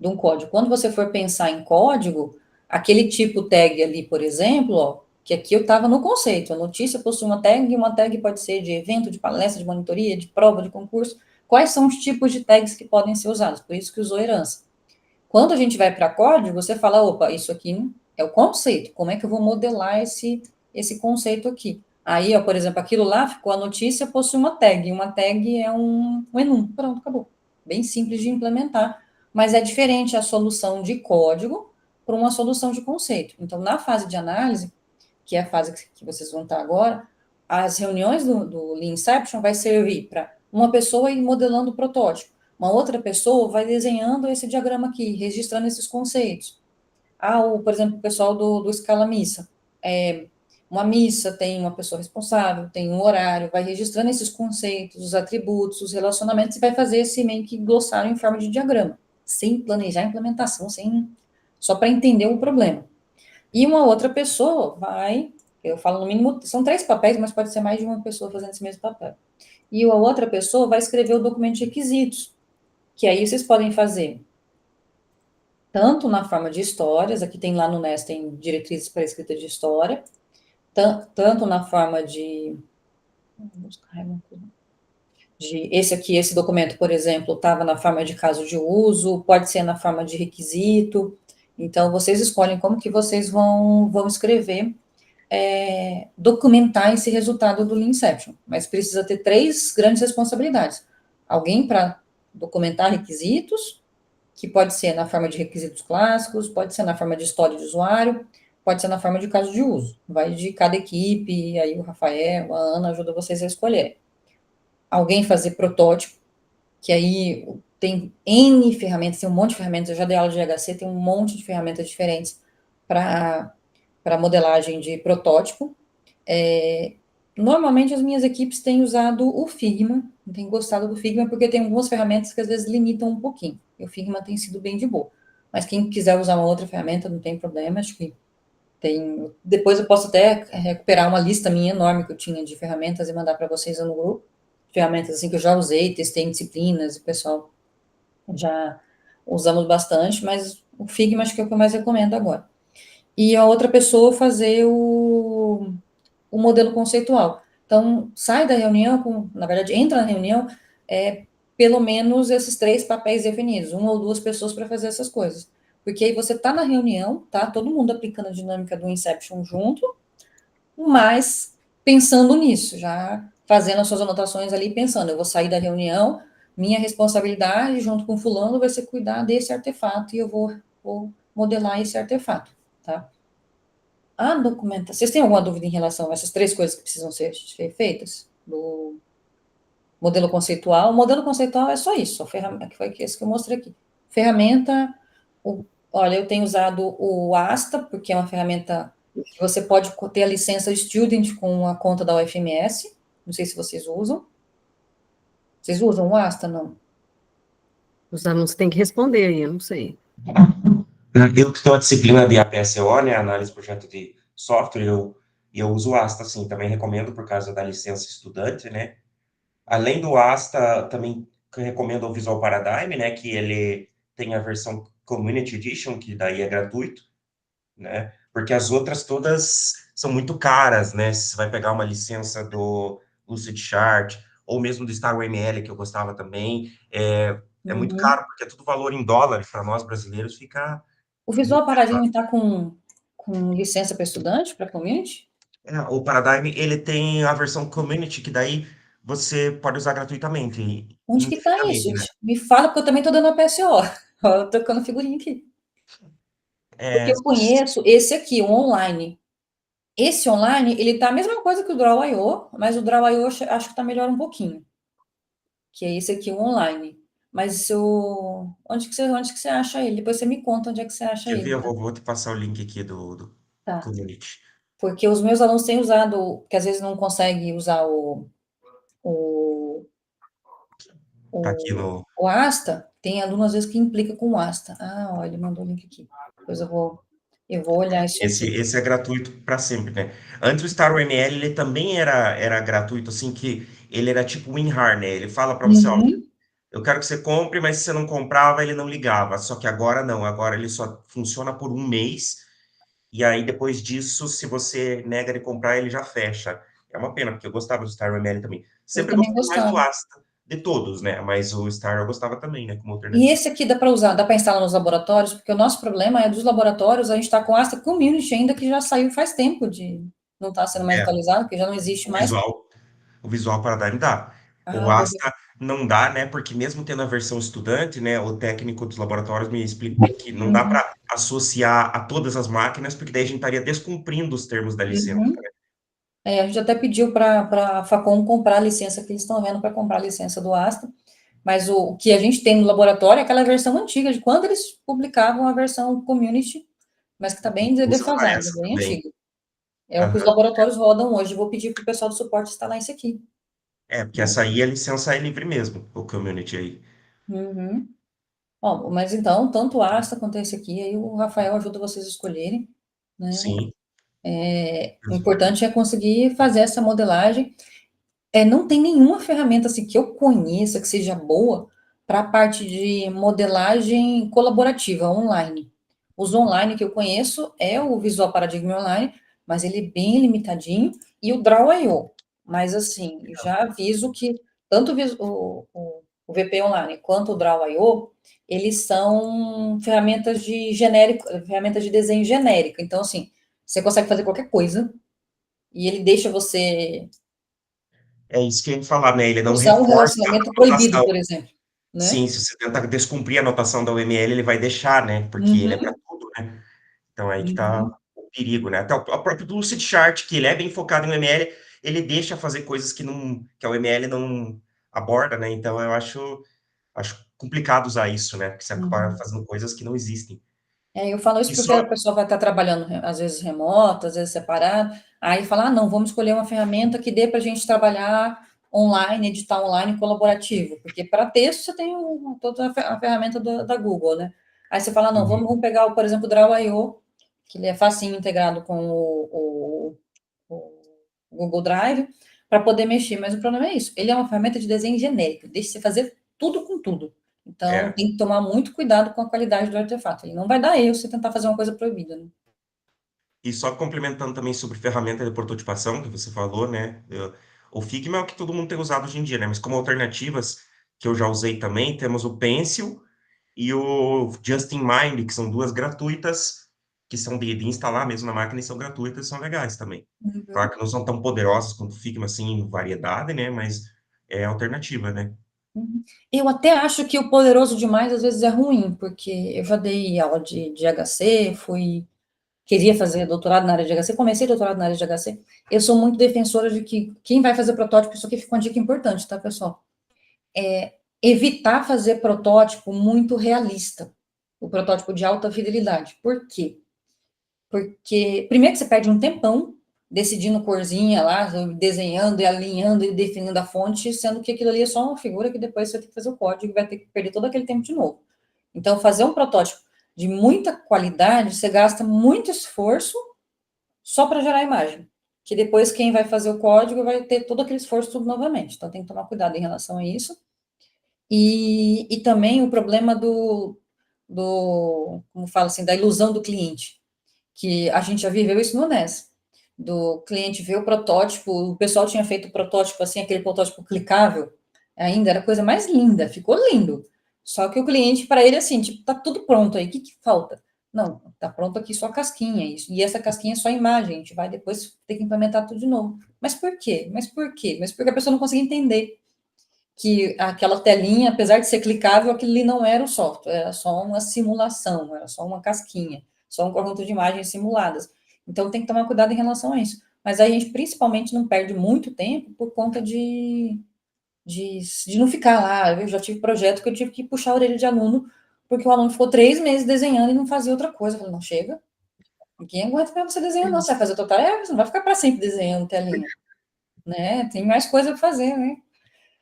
um código. Quando você for pensar em código, aquele tipo tag ali, por exemplo, que aqui eu estava no conceito, a notícia possui uma tag pode ser de evento, de palestra, de monitoria, de prova, de concurso. Quais são os tipos de tags que podem ser usados? Por isso que usou herança. Quando a gente vai para código, você fala, opa, isso aqui é o conceito. Como é que eu vou modelar esse conceito aqui? Aí, por exemplo, aquilo lá ficou a notícia, possui uma tag. Uma tag é um enum. Pronto, acabou. Bem simples de implementar. Mas é diferente a solução de código para uma solução de conceito. Então, na fase de análise, que é a fase que vocês vão estar agora, as reuniões do Lean Inception vai servir para uma pessoa ir modelando o protótipo, uma outra pessoa vai desenhando esse diagrama aqui, registrando esses conceitos. Por exemplo, o pessoal do Scala Missa. Uma missa tem uma pessoa responsável, tem um horário, vai registrando esses conceitos, os atributos, os relacionamentos, e vai fazer esse meio que glossário em forma de diagrama, sem planejar a implementação, só para entender o problema. E uma outra pessoa eu falo no mínimo, são 3 papéis, mas pode ser mais de uma pessoa fazendo esse mesmo papel. E a outra pessoa vai escrever o documento de requisitos, que aí vocês podem fazer tanto na forma de histórias, aqui tem lá no NES, tem diretrizes para escrita de história, tanto na forma esse documento, por exemplo, estava na forma de caso de uso, pode ser na forma de requisito, então vocês escolhem como que vocês vão escrever, documentar esse resultado do Lean Inception, mas precisa ter 3 grandes responsabilidades. Alguém para documentar requisitos, que pode ser na forma de requisitos clássicos, pode ser na forma de história de usuário, pode ser na forma de caso de uso. Vai de cada equipe, aí o Rafael, a Ana ajuda vocês a escolher. Alguém fazer protótipo, que aí tem N ferramentas, tem um monte de ferramentas, eu já dei aula de HC, tem um monte de ferramentas diferentes para modelagem de protótipo. Normalmente as minhas equipes têm usado o Figma, têm gostado do Figma, porque tem algumas ferramentas que às vezes limitam um pouquinho. E o Figma tem sido bem de boa. Mas quem quiser usar uma outra ferramenta, não tem problema, acho que tem. Depois eu posso até recuperar uma lista minha enorme que eu tinha de ferramentas e mandar para vocês no grupo. Ferramentas assim que eu já usei, testei em disciplinas, o pessoal já usamos bastante, mas o Figma acho que é o que eu mais recomendo agora. E a outra pessoa fazer o modelo conceitual. Então, sai da reunião, na verdade, entra na reunião, pelo menos esses 3 papéis definidos, 1 ou 2 pessoas para fazer essas coisas. Porque aí você está na reunião, tá todo mundo aplicando a dinâmica do Inception junto, mas pensando nisso, já fazendo as suas anotações ali, pensando, eu vou sair da reunião, minha responsabilidade, junto com fulano, vai ser cuidar desse artefato, e eu vou modelar esse artefato, tá? A documentação. Vocês têm alguma dúvida em relação a essas 3 coisas que precisam ser feitas? Do modelo conceitual. O modelo conceitual é só isso, a ferramenta, que foi esse que eu mostrei aqui. Ferramenta, olha, eu tenho usado o Asta, porque é uma ferramenta que você pode ter a licença Student com a conta da UFMS. Não sei se vocês usam. Vocês usam o Asta, não? Os alunos têm que responder aí, eu não sei. Eu que tenho a disciplina de APSO, né, análise de projeto de software, eu uso o Asta, sim, também recomendo por causa da licença estudante, né. Além do Asta, também recomendo o Visual Paradigm, né, que ele tem a versão Community Edition, que daí é gratuito, né, porque as outras todas são muito caras, né, se você vai pegar uma licença do Lucidchart, ou mesmo do StarML, que eu gostava também, é muito caro, porque é tudo valor em dólar, para nós brasileiros fica... O Visual Paradigm está com licença para estudante, para community? O Paradigm, ele tem a versão Community, que daí você pode usar gratuitamente, Onde que está isso? infinitamente, né? Me fala, porque eu também estou dando a PSO. Eu tô tocando figurinha aqui. Porque eu conheço esse aqui, o online. Esse online, ele tá a mesma coisa que o Draw.io, mas o Draw.io acho que está melhor um pouquinho. Que é esse aqui, o online. Mas onde que você acha ele? Depois você me conta onde é que você acha Quer ele. ver? Eu vou te passar o link aqui do Tá. Community. Porque os meus alunos têm usado, que às vezes não conseguem usar o Tá aqui no... o Asta, tem aluno às vezes que implica com o Asta. Ó, ele mandou o link aqui. Depois eu vou olhar isso aqui. Esse é gratuito para sempre, né? Antes o StarML, ele também era gratuito, assim, que ele era tipo o WinRAR, né? Ele fala para você, ó, eu quero que você compre, mas se você não comprava, ele não ligava. Só que agora não, agora ele só funciona por 1 mês, e aí depois disso, se você nega de comprar, ele já fecha. É uma pena, porque eu gostava do StarML também. Eu Sempre também gostei mais do gostava. Asta, de todos, né? Mas o Star eu gostava também, né? Como E alternativa. esse aqui dá para usar, dá para instalar nos laboratórios, porque o nosso problema é dos laboratórios, a gente está com o Asta Community ainda, que já saiu faz tempo de não estar sendo mais atualizado, que já não existe mais. O Visual Paradigm dá. O Asta não dá, né? Porque mesmo tendo a versão estudante, né? O técnico dos laboratórios me explicou que não dá para associar a todas as máquinas, porque daí a gente estaria descumprindo os termos da licença, né? A gente até pediu para a Facom comprar a licença que eles estão vendo para comprar a licença do Asta, mas o que a gente tem no laboratório é aquela versão antiga, de quando eles publicavam a versão community, mas que está bem Usava defasada, essa bem também. antiga. É o que os Aham. laboratórios rodam hoje. Vou pedir para o pessoal do suporte instalar isso aqui. Porque essa aí a licença é livre mesmo, o community aí. Uhum. Bom, mas então, tanto o Asta quanto esse aqui, aí o Rafael ajuda vocês a escolherem, né? Sim. O importante é conseguir fazer essa modelagem. Não tem nenhuma ferramenta assim que eu conheça que seja boa para a parte de modelagem colaborativa online. Os online que eu conheço é o Visual Paradigm Online, mas ele é bem limitadinho, e o Draw.io. Mas assim, já aviso que tanto o VP Online quanto o Draw.io, eles são ferramentas de genérico, ferramentas de desenho genérica. Então, assim, você consegue fazer qualquer coisa e ele deixa você É isso que eu ia falar, né? Ele não usar um reforça relacionamento a proibido, notação. por exemplo, né? Sim, se você tentar descumprir a notação da UML, ele vai deixar, né? Porque ele é para Uhum, tudo, né? Então é aí que tá uhum, o perigo, né? Até o próprio Lucid Chart, que ele é bem focado em UML, ele deixa fazer coisas que a UML não aborda, né? Então eu acho complicado usar isso, né? Porque você acaba uhum. fazendo coisas que não existem. Eu falo isso E porque só, a pessoa vai estar trabalhando, às vezes remoto, às vezes separado, aí fala, não, vamos escolher uma ferramenta que dê para a gente trabalhar online, editar online colaborativo, porque para texto você tem toda a ferramenta da Google, né? Aí você fala, não, vamos pegar, por exemplo, o Draw.io, que ele é facinho integrado com o Google Drive, para poder mexer, mas o problema é isso, ele é uma ferramenta de desenho genérica, deixa você fazer tudo com tudo. Então, é, tem que tomar muito cuidado com a qualidade do artefato. Ele não vai dar erro se você tentar fazer uma coisa proibida, né? e só complementando também sobre ferramenta de prototipação, que você falou, né? O Figma é o que todo mundo tem usado hoje em dia, né? Mas como alternativas que eu já usei também, temos o Pencil e o Just in Mind, que são duas gratuitas, que são de instalar mesmo na máquina e são gratuitas, são legais também. Claro que não são tão poderosas quanto o Figma, assim, em variedade, né? Mas é alternativa, né? Uhum. Eu até acho que o poderoso demais às vezes é ruim, porque eu já dei aula de HC, queria fazer doutorado na área de HC, comecei doutorado na área de HC. Eu sou muito defensora de que quem vai fazer protótipo, isso aqui fica uma dica importante, tá, pessoal? Evitar fazer protótipo muito realista, o protótipo de alta fidelidade. Por quê? Porque, primeiro, que você perde um tempão decidindo corzinha lá, desenhando e alinhando e definindo a fonte, sendo que aquilo ali é só uma figura que depois você vai ter que fazer o código e vai ter que perder todo aquele tempo de novo. Então, fazer um protótipo de muita qualidade, você gasta muito esforço só para gerar a imagem. Que depois quem vai fazer o código vai ter todo aquele esforço tudo novamente. Então, tem que tomar cuidado em relação a isso. E também o problema como fala assim, da ilusão do cliente, que a gente já viveu isso no NES, do cliente ver o protótipo, o pessoal tinha feito o protótipo assim, aquele protótipo clicável, ainda era a coisa mais linda, ficou lindo. Só que o cliente, para ele, assim, tipo, tá tudo pronto aí, o que falta? Não, tá pronto aqui só a casquinha, isso. E essa casquinha é só imagem, a gente vai depois ter que implementar tudo de novo. Mas por quê? Mas por quê? Mas porque a pessoa não consegue entender que aquela telinha, apesar de ser clicável, aquilo ali não era o software, era só uma simulação, era só uma casquinha, só um conjunto de imagens simuladas. Então tem que tomar cuidado em relação a isso. Mas aí a gente principalmente não perde muito tempo por conta de não ficar lá. Eu já tive projeto que eu tive que puxar a orelha de aluno, porque o aluno ficou 3 meses desenhando e não fazia outra coisa. Eu falei, não, chega, ninguém aguenta para você desenhar, não. Você vai fazer outra tarefa, você não vai ficar para sempre desenhando telinha, né? Tem mais coisa para fazer, né?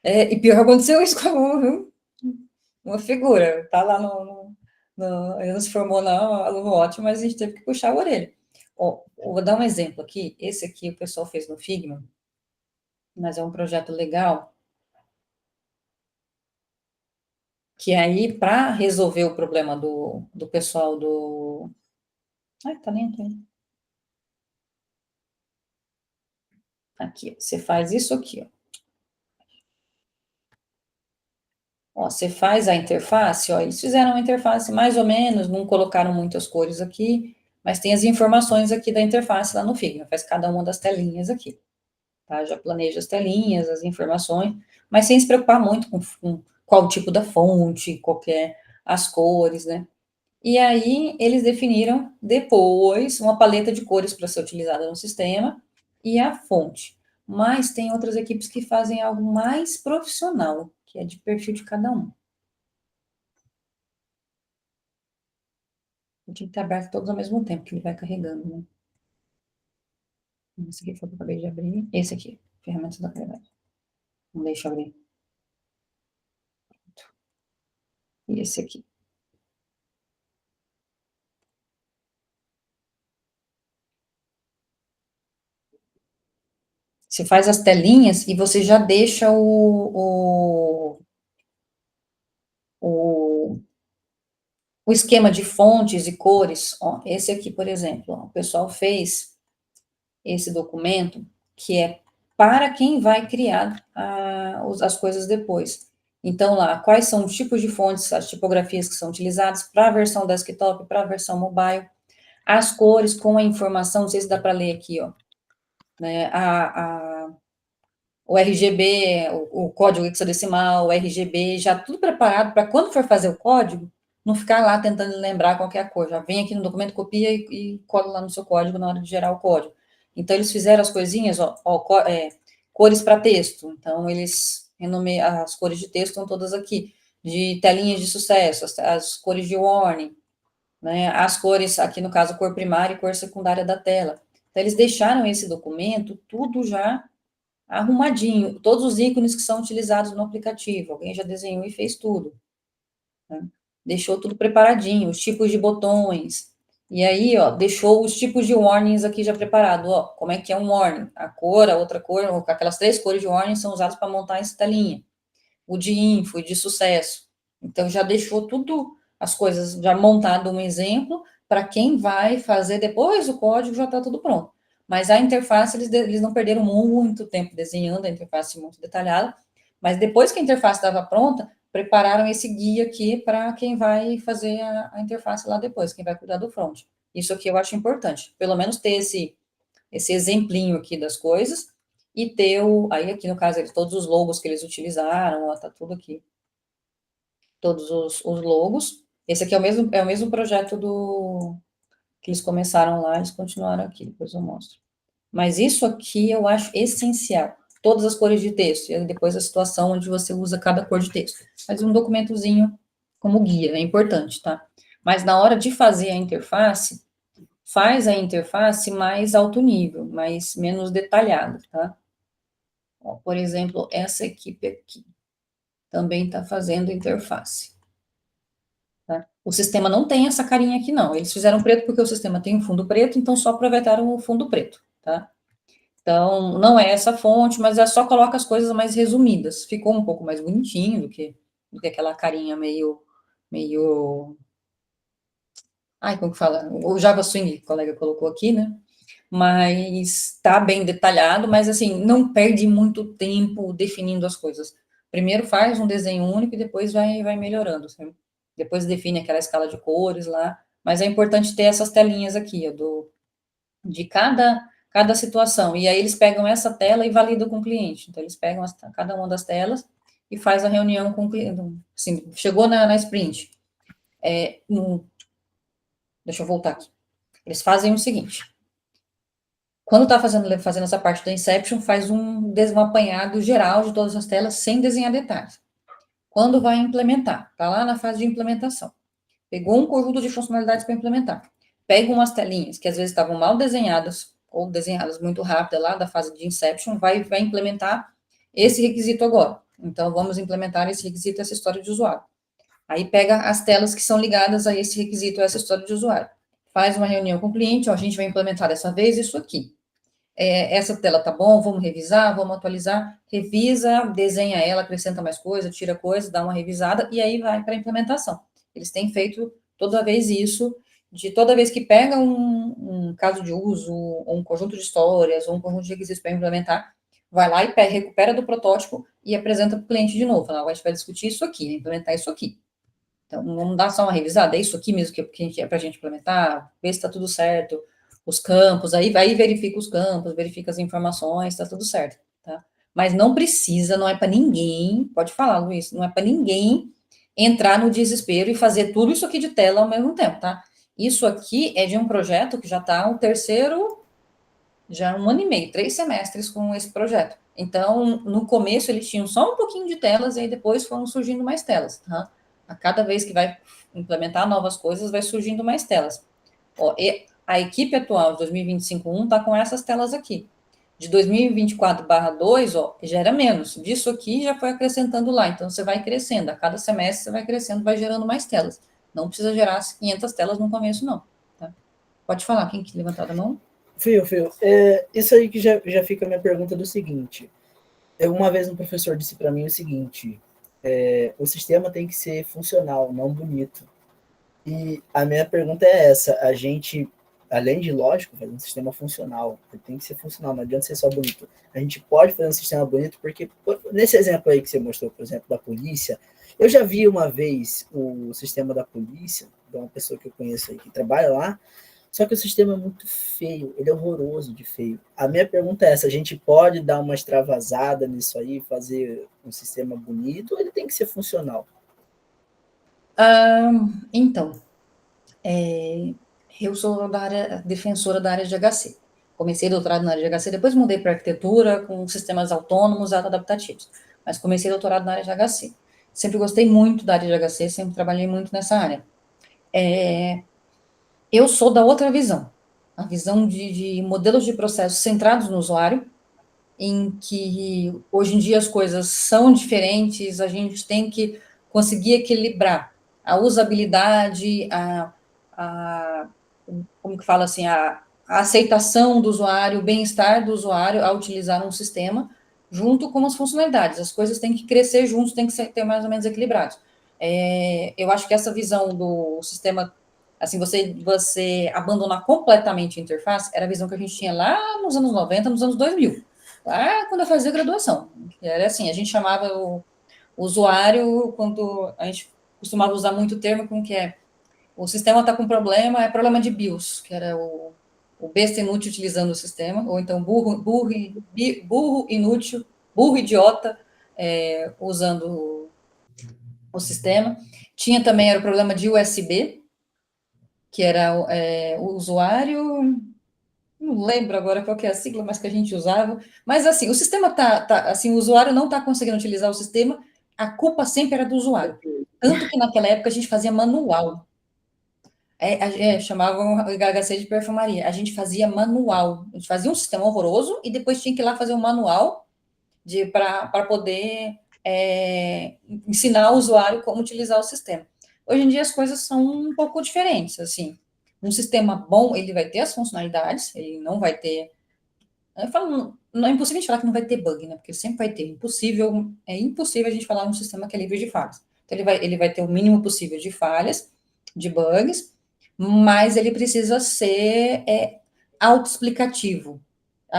E pior aconteceu isso com uma figura, tá lá ele não se formou não, aluno ótimo, mas a gente teve que puxar a orelha. Ó, vou dar um exemplo aqui, esse aqui o pessoal fez no Figma, mas é um projeto legal, que aí, para resolver o problema do pessoal do... Ai, tá lento aí. Aqui, você faz isso aqui, ó. Ó, você faz a interface, ó, eles fizeram uma interface mais ou menos, não colocaram muitas cores aqui, mas tem as informações aqui da interface lá no Figma, faz cada uma das telinhas aqui, tá? Já planeja as telinhas, as informações, mas sem se preocupar muito com qual tipo da fonte, qualquer, as cores, né? E aí, eles definiram depois uma paleta de cores para ser utilizada no sistema, e a fonte. Mas tem outras equipes que fazem algo mais profissional, que é de perfil de cada um. Eu tinha que estar aberto todos ao mesmo tempo, que ele vai carregando, né? Esse aqui foi o que eu acabei de abrir. Esse aqui, ferramentas da qualidade. Não deixa eu abrir. E esse aqui. Você faz as telinhas e você já deixa o esquema de fontes e cores. Ó, esse aqui, por exemplo, ó, o pessoal fez esse documento que é para quem vai criar as coisas depois. Então, lá, quais são os tipos de fontes, as tipografias que são utilizadas para a versão desktop, para a versão mobile, as cores com a informação, não sei se dá para ler aqui, ó, né, o RGB, o código hexadecimal, o RGB, já tudo preparado para quando for fazer o código, não ficar lá tentando lembrar qualquer coisa. Já vem aqui no documento, copia e cola lá no seu código na hora de gerar o código. Então, eles fizeram as coisinhas, cores para texto. Então, eles renomeiam, as cores de texto estão todas aqui. De telinhas de sucesso, as cores de warning, né? As cores, aqui no caso, cor primária e cor secundária da tela. Então, eles deixaram esse documento tudo já arrumadinho, todos os ícones que são utilizados no aplicativo, alguém já desenhou e fez tudo, né? Deixou tudo preparadinho, os tipos de botões, e aí, ó, deixou os tipos de warnings aqui já preparado, ó, como é que é um warning, a cor, a outra cor, aquelas 3 cores de warning são usadas para montar essa telinha, o de info e de sucesso, então já deixou tudo, as coisas já montado um exemplo, para quem vai fazer depois o código já está tudo pronto. Mas a interface, eles não perderam muito tempo desenhando a interface muito detalhada, mas depois que a interface estava pronta, prepararam esse guia aqui para quem vai fazer a interface lá depois, quem vai cuidar do front. Isso aqui eu acho importante, pelo menos ter esse exemplinho aqui das coisas, e ter aí aqui no caso, todos os logos que eles utilizaram, ó, tá tudo aqui. Todos os logos. Esse aqui é o mesmo projeto que eles começaram lá, eles continuaram aqui, depois eu mostro. Mas isso aqui eu acho essencial. Todas as cores de texto, e depois a situação onde você usa cada cor de texto. Mas um documentozinho como guia, é importante, tá? Mas na hora de fazer a interface, faz a interface mais alto nível, menos detalhada, tá? Ó, por exemplo, essa equipe aqui também está fazendo interface. Tá? O sistema não tem essa carinha aqui, não. Eles fizeram preto porque o sistema tem um fundo preto, então só aproveitaram o fundo preto, tá? Então, não é essa fonte, mas só coloca as coisas mais resumidas. Ficou um pouco mais bonitinho do que aquela carinha meio... Ai, como que fala? O Java Swing, que o colega colocou aqui, né? Mas tá bem detalhado, mas assim, não perde muito tempo definindo as coisas. Primeiro faz um desenho único e depois vai melhorando, sabe? Depois define aquela escala de cores lá, mas é importante ter essas telinhas aqui, ó, de cada situação. E aí eles pegam essa tela e validam com o cliente. Então, eles pegam cada uma das telas e faz a reunião com o cliente. Assim, chegou na sprint. Deixa eu voltar aqui. Eles fazem o seguinte. Quando está fazendo essa parte da Inception, faz um apanhado geral de todas as telas, sem desenhar detalhes. Quando vai implementar, está lá na fase de implementação. Pegou um conjunto de funcionalidades para implementar. Pega umas telinhas que às vezes estavam mal desenhadas, ou desenhadas muito rápido lá da fase de Inception, vai implementar esse requisito agora. Então, vamos implementar esse requisito, essa história de usuário. Aí pega as telas que são ligadas a esse requisito, a essa história de usuário. Faz uma reunião com o cliente, ó, a gente vai implementar dessa vez isso aqui. Essa tela tá bom, vamos revisar, vamos atualizar, revisa, desenha ela, acrescenta mais coisa, tira coisa, dá uma revisada, e aí vai para a implementação. Eles têm feito toda vez isso, de toda vez que pega um caso de uso, ou um conjunto de histórias, ou um conjunto de requisitos para implementar, vai lá e recupera do protótipo e apresenta para o cliente de novo. Fala, a gente vai discutir isso aqui, implementar isso aqui. Então, vamos dar só uma revisada, é isso aqui mesmo que é para a gente implementar, ver se está tudo certo, os campos, aí verifica os campos, verifica as informações, está tudo certo, tá? Mas não precisa, não é para ninguém, pode falar, Luiz, não é para ninguém entrar no desespero e fazer tudo isso aqui de tela ao mesmo tempo, tá? Isso aqui é de um projeto que já está o terceiro já 1 ano e meio, 3 semestres com esse projeto. Então, no começo eles tinham só um pouquinho de telas, e aí depois foram surgindo mais telas, tá? A cada vez que vai implementar novas coisas, vai surgindo mais telas. Ó, e a equipe atual de 2025-1 está com essas telas aqui. De 2024/2, ó, já era menos. Disso aqui já foi acrescentando lá. Então, você vai crescendo. A cada semestre, você vai crescendo, vai gerando mais telas. Não precisa gerar as 500 telas no começo, não. Tá? Pode falar, quem que levantou a mão? Fio, isso aí que já fica a minha pergunta do seguinte. Uma vez um professor disse para mim o seguinte, o sistema tem que ser funcional, não bonito. E a minha pergunta é essa, a gente, além de, lógico, fazer um sistema funcional, tem que ser funcional, não adianta ser só bonito. A gente pode fazer um sistema bonito, porque nesse exemplo aí que você mostrou, por exemplo, da polícia, eu já vi uma vez o sistema da polícia, de uma pessoa que eu conheço aí que trabalha lá, só que o sistema é muito feio, ele é horroroso de feio. A minha pergunta é essa, a gente pode dar uma extravasada nisso aí, fazer um sistema bonito, ou ele tem que ser funcional? Então, eu sou defensora da área de HC. Comecei doutorado na área de HC, depois mudei para arquitetura com sistemas autônomos adaptativos. Mas comecei doutorado na área de HC. Sempre gostei muito da área de HC, sempre trabalhei muito nessa área. Eu sou da outra visão, a visão de modelos de processos centrados no usuário, em que hoje em dia as coisas são diferentes, a gente tem que conseguir equilibrar a usabilidade, como que fala assim, a aceitação do usuário, o bem-estar do usuário ao utilizar um sistema, junto com as funcionalidades. As coisas têm que crescer juntos, têm que ter mais ou menos equilibrados. Eu acho que essa visão do sistema, assim, você abandonar completamente a interface, era a visão que a gente tinha lá nos anos 90, nos anos 2000. Lá quando eu fazia graduação. Era assim, a gente chamava o usuário, quando a gente costumava usar muito o termo, como que o sistema está com problema, é problema de BIOS, que era o besta inútil utilizando o sistema, ou então burro inútil, burro idiota usando o sistema. Tinha também, era o problema de USB, que era o usuário, não lembro agora qual que é a sigla, mas que a gente usava, mas assim, o sistema assim, o usuário não está conseguindo utilizar o sistema, a culpa sempre era do usuário. Tanto que naquela época a gente fazia manual. Chamavam o HC de perfumaria. A gente fazia manual. A gente fazia um sistema horroroso e depois tinha que ir lá fazer um manual para poder ensinar o usuário como utilizar o sistema. Hoje em dia as coisas são um pouco diferentes, assim. Um sistema bom, ele vai ter as funcionalidades, ele não vai ter... Eu falo, não é impossível a gente falar que não vai ter bug, né? Porque sempre vai ter. É impossível a gente falar um sistema que é livre de falhas. Então, ele vai ter o mínimo possível de falhas, de bugs, mas ele precisa ser autoexplicativo.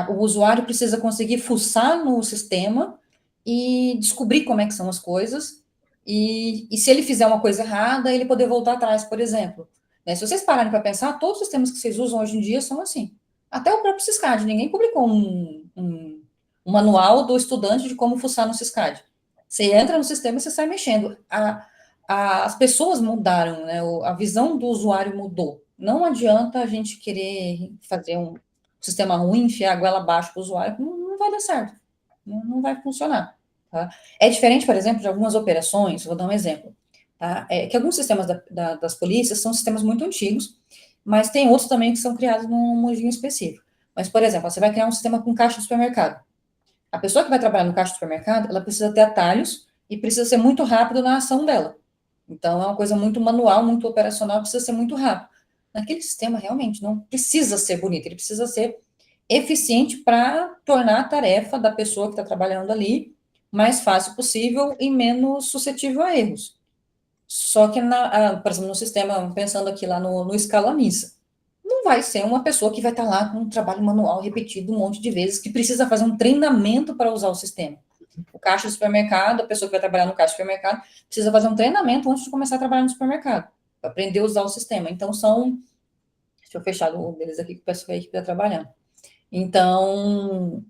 O usuário precisa conseguir fuçar no sistema e descobrir como é que são as coisas, e se ele fizer uma coisa errada, ele poder voltar atrás, por exemplo. Né? Se vocês pararem para pensar, todos os sistemas que vocês usam hoje em dia são assim. Até o próprio Syscad, ninguém publicou um manual do estudante de como fuçar no Syscad. Você entra no sistema e você sai mexendo. As pessoas mudaram, né? A visão do usuário mudou. Não adianta a gente querer fazer um sistema ruim, enfiar a goela abaixo para o usuário, não vai dar certo, não vai funcionar. Tá? É diferente, por exemplo, de algumas operações, vou dar um exemplo, tá? Que alguns sistemas das polícias são sistemas muito antigos, mas tem outros também que são criados num mundinho específico. Mas, por exemplo, você vai criar um sistema com caixa de supermercado. A pessoa que vai trabalhar no caixa de supermercado, ela precisa ter atalhos e precisa ser muito rápido na ação dela. Então, é uma coisa muito manual, muito operacional, precisa ser muito rápido. Naquele sistema, realmente, não precisa ser bonito, ele precisa ser eficiente para tornar a tarefa da pessoa que está trabalhando ali mais fácil possível e menos suscetível a erros. Só que, por exemplo, no sistema, pensando aqui lá no Scala Missa, não vai ser uma pessoa que vai estar lá com um trabalho manual repetido um monte de vezes, que precisa fazer um treinamento para usar o sistema. O caixa do supermercado, a pessoa que vai trabalhar no caixa do supermercado, precisa fazer um treinamento antes de começar a trabalhar no supermercado, para aprender a usar o sistema. Então, deixa eu fechar o deles aqui, que o pessoal que está trabalhando. Então,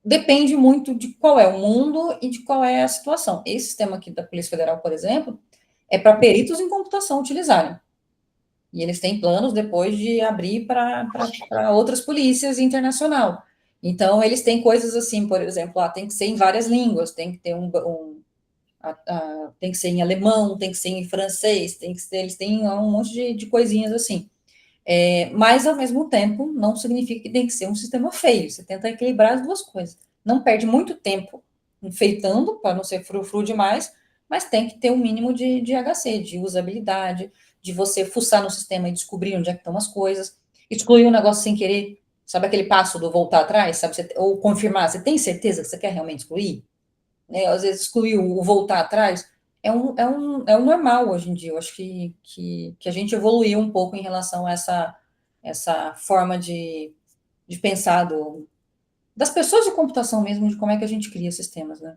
depende muito de qual é o mundo e de qual é a situação. Esse sistema aqui da Polícia Federal, por exemplo, é para peritos em computação utilizarem. E eles têm planos depois de abrir para outras polícias internacional. Então, eles têm coisas assim, por exemplo, tem que ser em várias línguas, tem que ter tem que ser em alemão, tem que ser em francês, eles têm um monte de coisinhas assim. Mas, ao mesmo tempo, não significa que tem que ser um sistema feio. Você tenta equilibrar as duas coisas. Não perde muito tempo enfeitando, para não ser frufru demais, mas tem que ter um mínimo de HC, de usabilidade, de você fuçar no sistema e descobrir onde é que estão as coisas, excluir um negócio sem querer, sabe aquele passo do voltar atrás, sabe? Ou confirmar, você tem certeza que você quer realmente excluir? Às vezes excluir o voltar atrás é um normal hoje em dia. Eu acho que a gente evoluiu um pouco em relação a essa forma de pensar das pessoas de computação mesmo, de como é que a gente cria sistemas, né?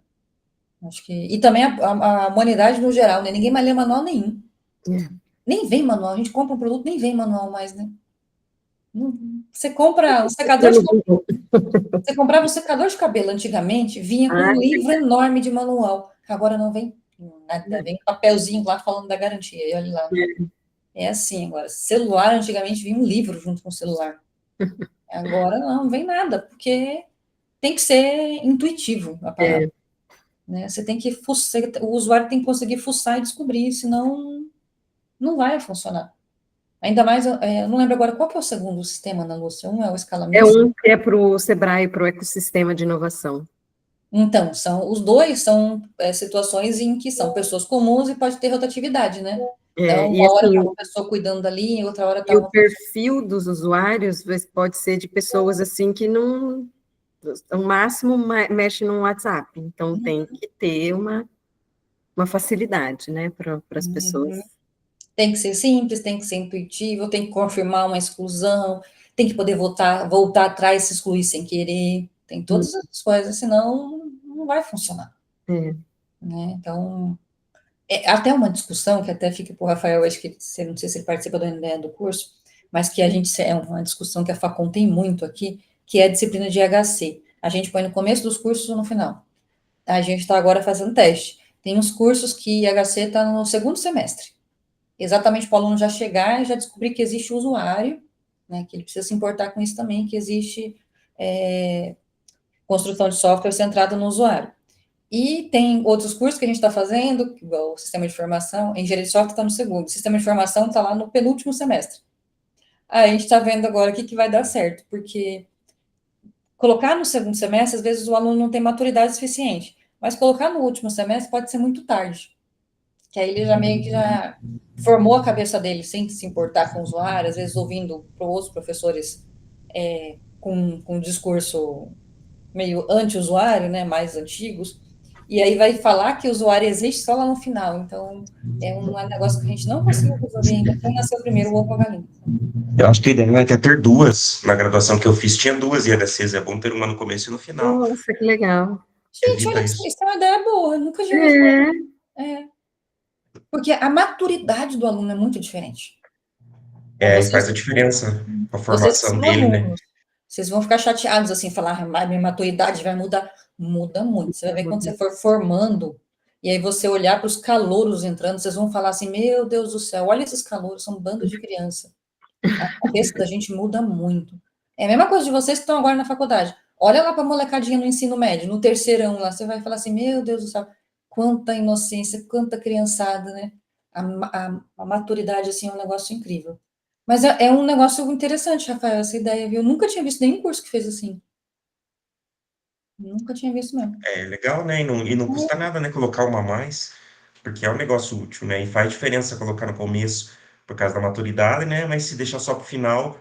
Acho que, e também a humanidade no geral, né? Ninguém mais lê manual nenhum. Nem vem manual, a gente compra um produto, nem vem manual mais, né? Você compra um secador de cabelo. Você comprava um secador de cabelo antigamente, vinha com um livro enorme de manual. Agora não vem nada, vem um papelzinho lá falando da garantia. E olha lá. É assim agora. Celular, antigamente vinha um livro junto com o celular. Agora não vem nada, porque tem que ser intuitivo a parada. Né? Você tem que fuçar, o usuário tem que conseguir fuçar e descobrir, senão não vai funcionar. Ainda mais, eu não lembro agora qual que é o segundo sistema na Lúcia. Um é o Scala É Mista. um que é para o Sebrae, para o ecossistema de inovação. Então, os dois são situações em que são pessoas comuns e pode ter rotatividade, né? Então, E uma hora assim, está uma pessoa cuidando dali, outra hora está e o uma pessoa... perfil dos usuários pode ser de pessoas assim que não, o máximo mexe no WhatsApp, então tem que ter uma facilidade, né, para as pessoas. Tem que ser simples, tem que ser intuitivo, tem que confirmar uma exclusão, tem que poder voltar atrás, se excluir sem querer, tem todas essas coisas, senão não vai funcionar. Né? Então, até uma discussão que até fica para o Rafael, acho que não sei se ele participa do curso, mas que a gente é uma discussão que a Facom tem muito aqui, que é a disciplina de HC. A gente põe no começo dos cursos ou no final. A gente está agora fazendo teste. Tem uns cursos que HC está no segundo semestre. Exatamente para o aluno já chegar e já descobrir que existe o usuário, né, que ele precisa se importar com isso também, que existe construção de software centrada no usuário. E tem outros cursos que a gente está fazendo, igual o sistema de informação, engenharia de software está no segundo, o sistema de informação está lá no penúltimo semestre. Aí a gente está vendo agora o que vai dar certo, porque colocar no segundo semestre, às vezes o aluno não tem maturidade suficiente, mas colocar no último semestre pode ser muito tarde, que aí ele já meio que já formou a cabeça dele sem se importar com o usuário, às vezes ouvindo para outros professores com um discurso meio anti-usuário, né, mais antigos, e aí vai falar que o usuário existe só lá no final. Então, é um negócio que a gente não conseguiu resolver ainda. Quem nasceu primeiro, o ovo ou a galinha? Eu acho que a ideia é até ter duas. Na graduação que eu fiz, tinha duas IHCs. É bom ter uma no começo e no final. Nossa, que legal. Gente, Evita olha, isso. isso é uma ideia boa. Eu nunca tinha visto. Porque a maturidade do aluno é muito diferente. E faz a diferença com a Vocês que formação são dele, né? alunos, vocês vão ficar chateados assim, falar, minha maturidade vai mudar. Muda muito. Você vai ver quando você for formando, e aí você olhar para os calouros entrando, vocês vão falar assim, meu Deus do céu, olha esses calouros, são um bando de criança. A cabeça da gente muda muito. É a mesma coisa de vocês que estão agora na faculdade. Olha lá para a molecadinha no ensino médio, no terceirão lá, você vai falar assim, meu Deus do céu, quanta inocência, quanta criançada, né? A maturidade, assim, é um negócio incrível. Mas é um negócio interessante, Rafael, essa ideia, viu? Eu nunca tinha visto nenhum curso que fez assim. Nunca tinha visto mesmo. É legal, né? E não custa nada, né? Colocar uma a mais, porque é um negócio útil, né? E faz diferença colocar no começo por causa da maturidade, né? Mas se deixar só pro final,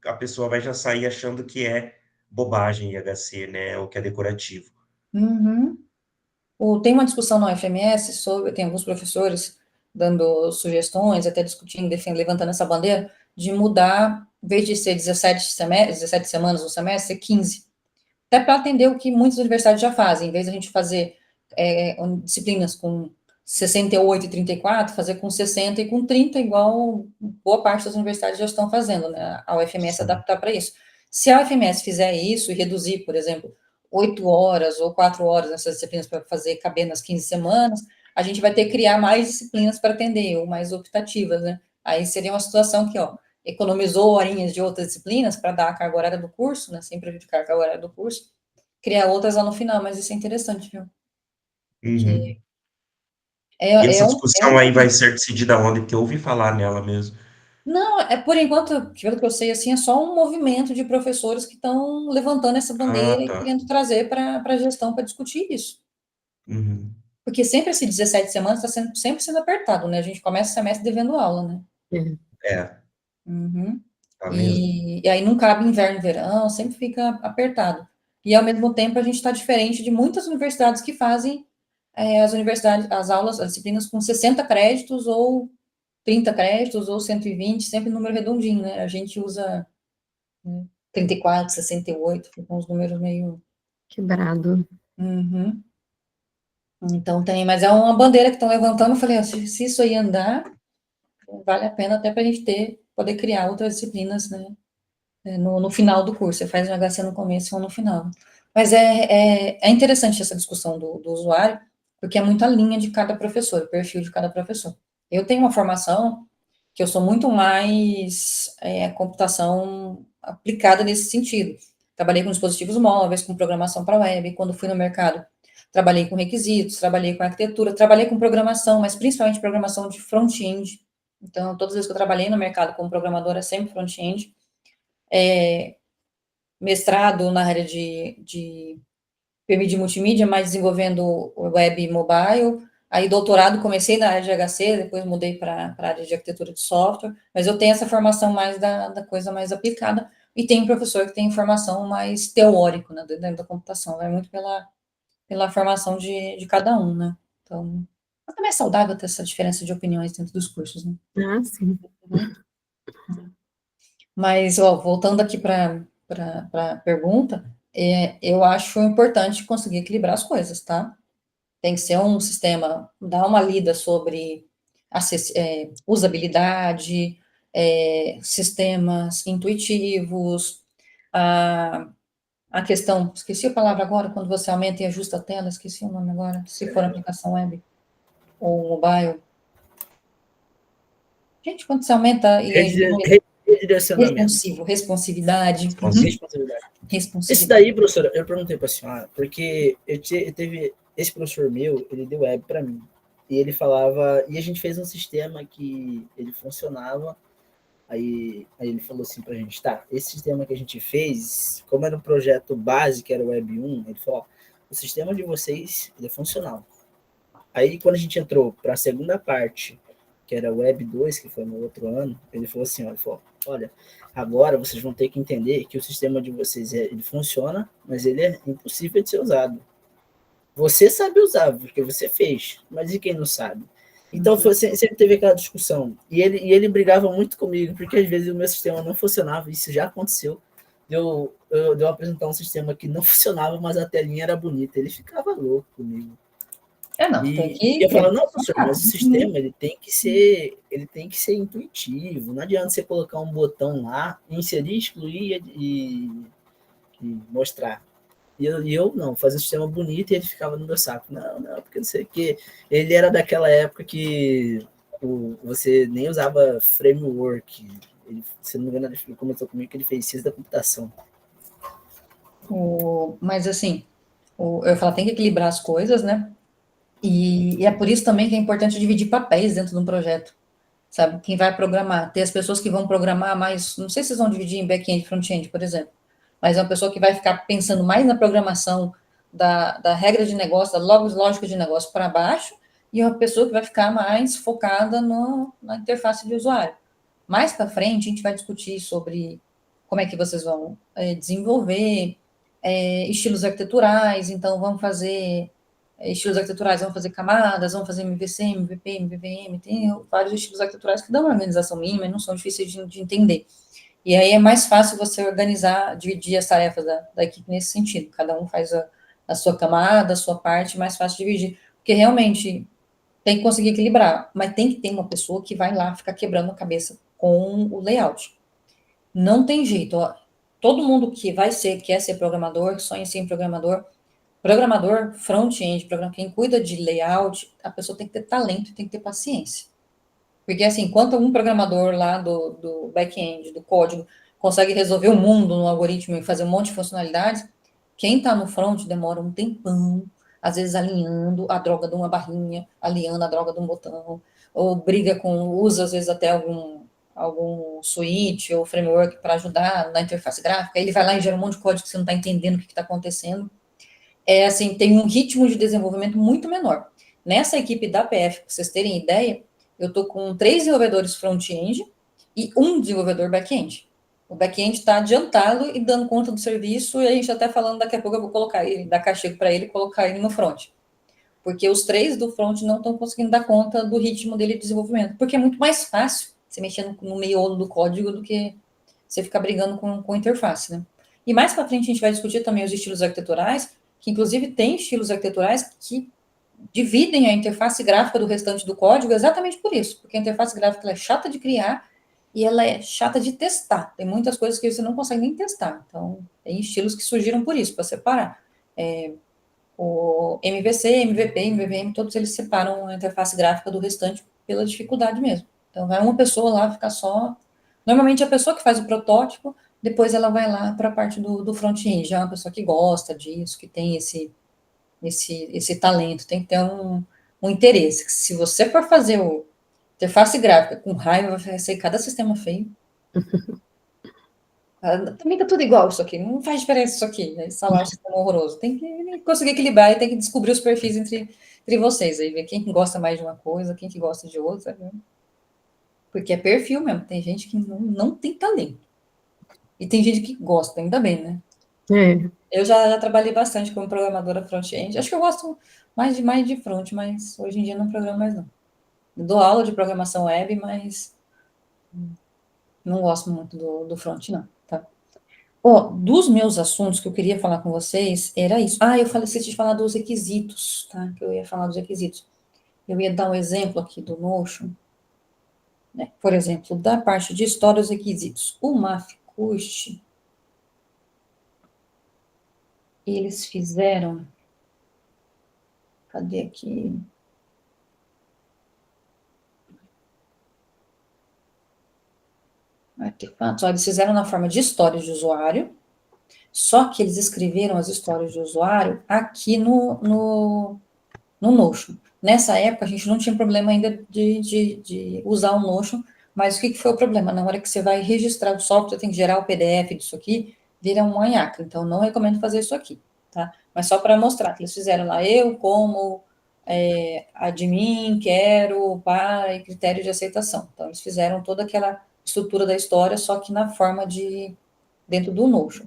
a pessoa vai já sair achando que é bobagem IHC, né? Ou que é decorativo. Uhum. Tem uma discussão na UFMS sobre, tem alguns professores dando sugestões, até discutindo, levantando essa bandeira, de mudar, em vez de ser 17 semanas no semestre, ser 15. Até para atender o que muitas universidades já fazem, em vez de a gente fazer disciplinas com 68 e 34, fazer com 60 e com 30, igual boa parte das universidades já estão fazendo, né? A UFMS Sim. adaptar para isso. Se a UFMS fizer isso e reduzir, por exemplo, 8 horas ou 4 horas nessas disciplinas para fazer caber nas 15 semanas, a gente vai ter que criar mais disciplinas para atender, ou mais optativas, né? Aí seria uma situação que, ó, economizou horinhas de outras disciplinas para dar a carga horária do curso, né, sem prejudicar a carga horária do curso, criar outras lá no final, mas isso é interessante, viu? Uhum. E É essa é um discussão aí vai ser decidida onde? Porque eu ouvi falar nela mesmo. Não, por enquanto, pelo que eu sei, assim, é só um movimento de professores que estão levantando essa Ah, bandeira e tá. querendo trazer para a gestão para discutir isso. Uhum. Porque sempre esse 17 semanas está sempre sendo apertado, né? A gente começa o semestre devendo aula, né? É. É, Uhum. tá mesmo. E aí não cabe inverno e verão, sempre fica apertado. E ao mesmo tempo a gente está diferente de muitas universidades que fazem as aulas, as disciplinas com 60 créditos ou 30 créditos ou 120, sempre número redondinho, né? A gente usa 34, 68, ficam uns números meio. Quebrado. Uhum. Então tem, mas é uma bandeira que estão levantando. Eu falei, ó, se isso aí andar, vale a pena até para a gente poder criar outras disciplinas, né? No final do curso. Você faz um HC no começo ou no final. Mas é interessante essa discussão do usuário, porque é muito a linha de cada professor, o perfil de cada professor. Eu tenho uma formação que eu sou muito mais computação aplicada nesse sentido. Trabalhei com dispositivos móveis, com programação para web, quando fui no mercado, trabalhei com requisitos, trabalhei com arquitetura, trabalhei com programação, mas principalmente programação de front-end. Então, todas as vezes que eu trabalhei no mercado como programadora, sempre front-end. Mestrado na área de PMI de multimídia, mas desenvolvendo web e mobile. Aí, doutorado, comecei na área de HC, depois mudei para a área de arquitetura de software, mas eu tenho essa formação mais da coisa mais aplicada, e tem professor que tem formação mais teórico, né, dentro da computação, vai muito pela formação de cada um, né? Então, mas também é saudável ter essa diferença de opiniões dentro dos cursos, né? Ah, sim. Uhum. Mas, ó, voltando aqui para a pergunta, eu acho importante conseguir equilibrar as coisas, tá? Tem que ser um sistema, dar uma lida sobre usabilidade, sistemas intuitivos, a questão, esqueci a palavra agora, quando você aumenta e ajusta a tela, esqueci o nome agora, se for aplicação web ou mobile. Gente, quando você aumenta e diminui, Redirecionamento. responsividade, Responsabilidade. Esse responsividade. daí, professora, eu perguntei para a senhora, porque teve esse professor meu, ele deu web para mim. E ele falava, e a gente fez um sistema que ele funcionava. Aí ele falou assim pra gente, tá, esse sistema que a gente fez, como era um projeto base, que era o Web 1, ele falou, ó, o sistema de vocês, ele é funcional. Aí quando a gente entrou para a segunda parte, que era o Web 2, que foi no outro ano, ele falou assim, ó, ele falou, olha, agora vocês vão ter que entender que o sistema de vocês, ele funciona, mas ele é impossível de ser usado. Você sabe usar, porque você fez, mas e quem não sabe? Então sempre teve aquela discussão. E ele brigava muito comigo, porque às vezes o meu sistema não funcionava, isso já aconteceu. De eu apresentar um sistema que não funcionava, mas a telinha era bonita. Ele ficava louco comigo. Não, E eu tem falava, que não, professor, funcionar. mas o sistema ele tem que ser intuitivo. Não adianta você colocar um botão lá, inserir, excluir e mostrar. E eu não, fazia um sistema bonito e ele ficava no meu saco. Não, porque não sei o quê. Ele era daquela época que você nem usava framework. Se não me engano, ele comentou comigo que ele fez ciência da computação. Mas assim, eu falo, tem que equilibrar as coisas, né? E é por isso também que é importante dividir papéis dentro de um projeto, sabe? Quem vai programar, ter as pessoas que vão programar mais, não sei se vocês vão dividir em back-end e front-end, por exemplo, mas é uma pessoa que vai ficar pensando mais na programação da regra de negócio, da lógica de negócio para baixo, e uma pessoa que vai ficar mais focada na interface de usuário. Mais para frente, a gente vai discutir sobre como é que vocês vão desenvolver estilos arquiteturais, então vamos fazer estilos arquiteturais, vamos fazer camadas, vamos fazer MVC, MVP, MVVM, tem vários estilos arquiteturais que dão uma organização mínima e não são difíceis de entender. E aí é mais fácil você organizar, dividir as tarefas da equipe nesse sentido. Cada um faz a sua camada, a sua parte, mais fácil dividir. Porque realmente tem que conseguir equilibrar, mas tem que ter uma pessoa que vai lá ficar quebrando a cabeça com o layout. Não tem jeito, ó. Todo mundo que quer ser programador, que sonha em ser programador front-end, quem cuida de layout, a pessoa tem que ter talento e tem que ter paciência. Porque, assim, enquanto um programador lá do back-end, do código, consegue resolver o mundo no algoritmo e fazer um monte de funcionalidades, quem está no front demora um tempão, às vezes alinhando a droga de uma barrinha, alinhando a droga de um botão, ou briga usa às vezes até algum switch ou framework para ajudar na interface gráfica, ele vai lá e gera um monte de código que você não está entendendo o que está acontecendo. Assim, tem um ritmo de desenvolvimento muito menor. Nessa equipe da PF, para vocês terem ideia, eu estou com 3 desenvolvedores front-end e 1 desenvolvedor back-end. O back-end está adiantado e dando conta do serviço, e a gente está até falando, daqui a pouco eu vou colocar ele, dar castigo para ele e colocar ele no front. Porque os 3 do front não estão conseguindo dar conta do ritmo dele de desenvolvimento. Porque é muito mais fácil você mexer no miolo do código do que você ficar brigando com interface, né? E mais para frente a gente vai discutir também os estilos arquiteturais, que inclusive tem estilos arquiteturais que dividem a interface gráfica do restante do código exatamente por isso, porque a interface gráfica ela é chata de criar e ela é chata de testar. Tem muitas coisas que você não consegue nem testar. Então, tem estilos que surgiram por isso, para separar. O MVC, MVP, MVVM, todos eles separam a interface gráfica do restante pela dificuldade mesmo. Então, vai uma pessoa lá ficar só... Normalmente, a pessoa que faz o protótipo, depois ela vai lá para a parte do front-end. Já é uma pessoa que gosta disso, que tem esse talento, tem que ter um interesse. Se você for fazer o interface gráfica com raiva, vai ser cada sistema feio. Também tá tudo igual isso aqui, não faz diferença isso aqui, aí instalar um sistema horroroso. Tem que conseguir equilibrar e tem que descobrir os perfis entre vocês, aí ver quem gosta mais de uma coisa, quem que gosta de outra, né? Porque é perfil mesmo, tem gente que não tem talento. E tem gente que gosta, ainda bem, né? Eu já trabalhei bastante como programadora front-end. Acho que eu gosto mais de front, mas hoje em dia não programo mais, não. Eu dou aula de programação web, mas não gosto muito do front, não, tá? Dos meus assuntos que eu queria falar com vocês, era isso. Eu esqueci de falar dos requisitos, tá? Que eu ia falar dos requisitos. Eu ia dar um exemplo aqui do Notion, né? Por exemplo, da parte de história, os requisitos. O MAFCUST, eles fizeram... Cadê aqui? Artefatos. Eles fizeram na forma de histórias de usuário, só que eles escreveram as histórias de usuário aqui no Notion. Nessa época, a gente não tinha problema ainda de usar o Notion, mas o que foi o problema? Na hora que você vai registrar o software, tem que gerar o PDF disso aqui, vira um manhaca. Então, não recomendo fazer isso aqui, tá? Mas só para mostrar que eles fizeram lá, eu como admin, quero, para e critério de aceitação. Então, eles fizeram toda aquela estrutura da história, só que na forma dentro do Notion.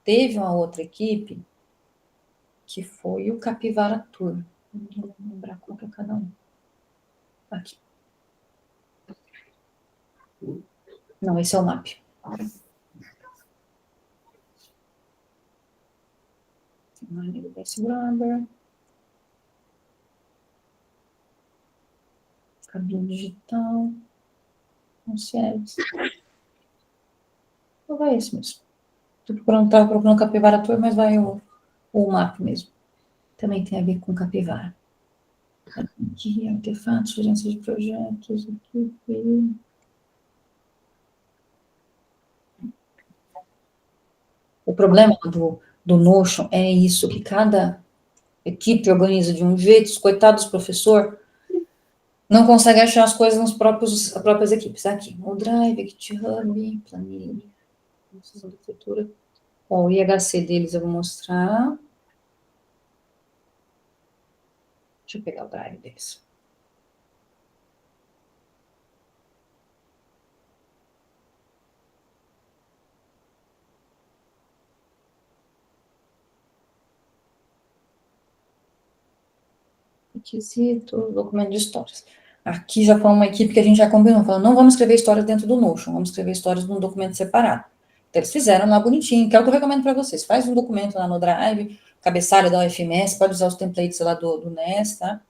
Teve uma outra equipe que foi o Capivara Tour. Não vou lembrar qual que é cada um. Aqui. Não, esse é o MAP. Cabine digital. Concierge. Então vai esse mesmo. Estava procurando Capivara Tour, mas vai o MAP mesmo. Também tem a ver com Capivara. Aqui, artefatos, gerência de projetos, equipe. O problema do Notion é isso, que cada equipe organiza de um jeito, os coitados professor não consegue achar as coisas nas próprias equipes. Aqui, o Drive, GitHub, planilha, decisão de arquitetura. O IHC deles eu vou mostrar. Deixa eu pegar o Drive deles. Requisito, documento de histórias. Aqui já foi uma equipe que a gente já combinou, falou, não vamos escrever histórias dentro do Notion, vamos escrever histórias num documento separado. Então, eles fizeram lá bonitinho, que é o que eu recomendo para vocês. Faz um documento lá no Drive, cabeçalho da UFMS, pode usar os templates lá do NES, tá?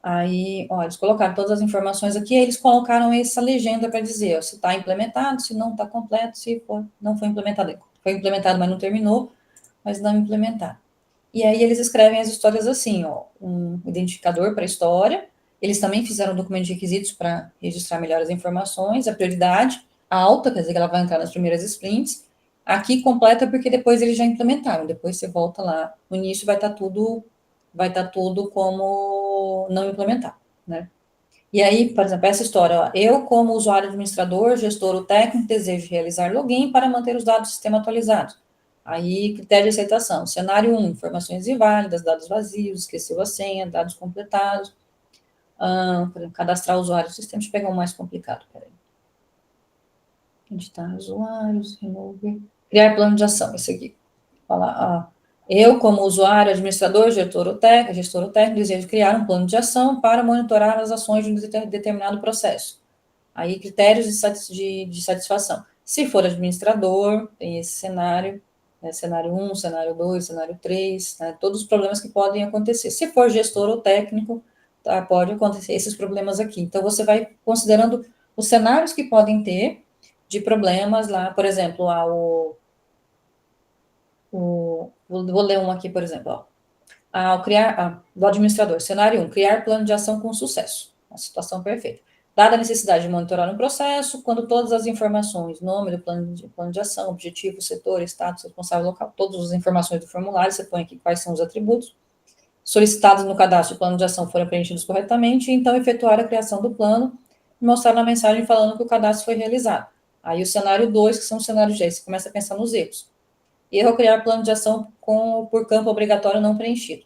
Aí, eles colocaram todas as informações aqui, aí eles colocaram essa legenda para dizer, se está implementado, se não está completo, se não foi implementado. Foi implementado, mas não terminou, mas não implementado. E aí eles escrevem as histórias assim, um identificador para a história, Eles também fizeram um documento de requisitos para registrar melhor as informações, a prioridade alta, quer dizer que ela vai entrar nas primeiras sprints. Aqui completa porque depois eles já implementaram, depois você volta lá, no início vai estar tudo como não implementar, né? E aí, por exemplo, essa história, ó, eu como usuário administrador, gestor ou técnico, desejo realizar login para manter os dados do sistema atualizados. Aí, critério de aceitação, cenário 1, informações inválidas, dados vazios, esqueceu a senha, dados completados, por exemplo, cadastrar usuário, o sistema, deixa eu pegar um mais complicado, peraí. Editar usuários, remover, criar plano de ação, esse aqui. Falar, eu, como usuário, administrador, gestor ou técnico, desejo criar um plano de ação para monitorar as ações de um determinado processo. Aí, critérios de satisfação. Se for administrador, tem esse cenário, né, cenário 1, cenário 2, cenário 3, né, todos os problemas que podem acontecer. Se for gestor ou técnico, tá, pode acontecer esses problemas aqui. Então, você vai considerando os cenários que podem ter de problemas lá, por exemplo, vou ler um aqui, por exemplo, ao criar, do administrador, cenário 1, criar plano de ação com sucesso, a situação perfeita. Dada a necessidade de monitorar um processo, quando todas as informações, nome do plano de ação, objetivo, setor, status, responsável local, todas as informações do formulário, você põe aqui quais são os atributos, solicitados no cadastro do plano de ação foram preenchidos corretamente, então efetuar a criação do plano e mostrar na mensagem falando que o cadastro foi realizado. Aí o cenário 2, que são os cenários G, você começa a pensar nos erros. Erro ao criar plano de ação por campo obrigatório não preenchido.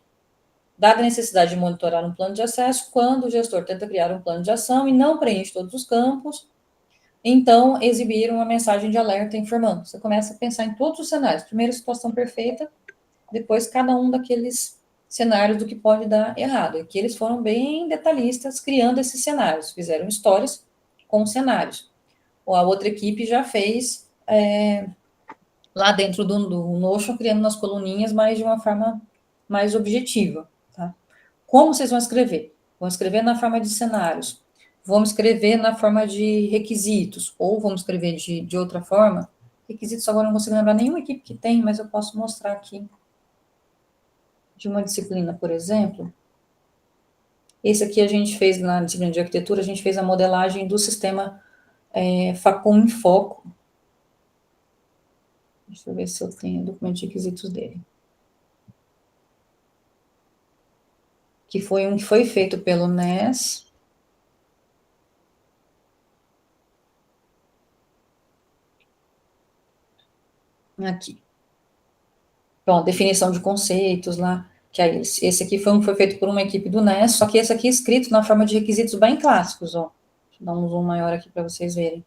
Dada a necessidade de monitorar um plano de acesso, quando o gestor tenta criar um plano de ação e não preenche todos os campos, então exibir uma mensagem de alerta informando. Você começa a pensar em todos os cenários. Primeiro, situação perfeita, depois cada um daqueles cenários do que pode dar errado. E que eles foram bem detalhistas criando esses cenários. Fizeram histórias com cenários. A outra equipe já fez lá dentro do Notion, criando nas coluninhas, mas de uma forma mais objetiva. Tá? Como vocês vão escrever? Vão escrever na forma de cenários, vamos escrever na forma de requisitos, ou vamos escrever de outra forma. Requisitos agora não consigo lembrar nenhuma equipe que tem, mas eu posso mostrar aqui. De uma disciplina, por exemplo. Esse aqui a gente fez na disciplina de arquitetura, a gente fez a modelagem do sistema Facom em Foco. Deixa eu ver se eu tenho o documento de requisitos dele. Que foi um que foi feito pelo NES. Aqui. Bom, definição de conceitos lá, que aí esse aqui foi feito por uma equipe do NES, só que esse aqui é escrito na forma de requisitos bem clássicos, ó. Deixa eu dar um zoom maior aqui para vocês verem.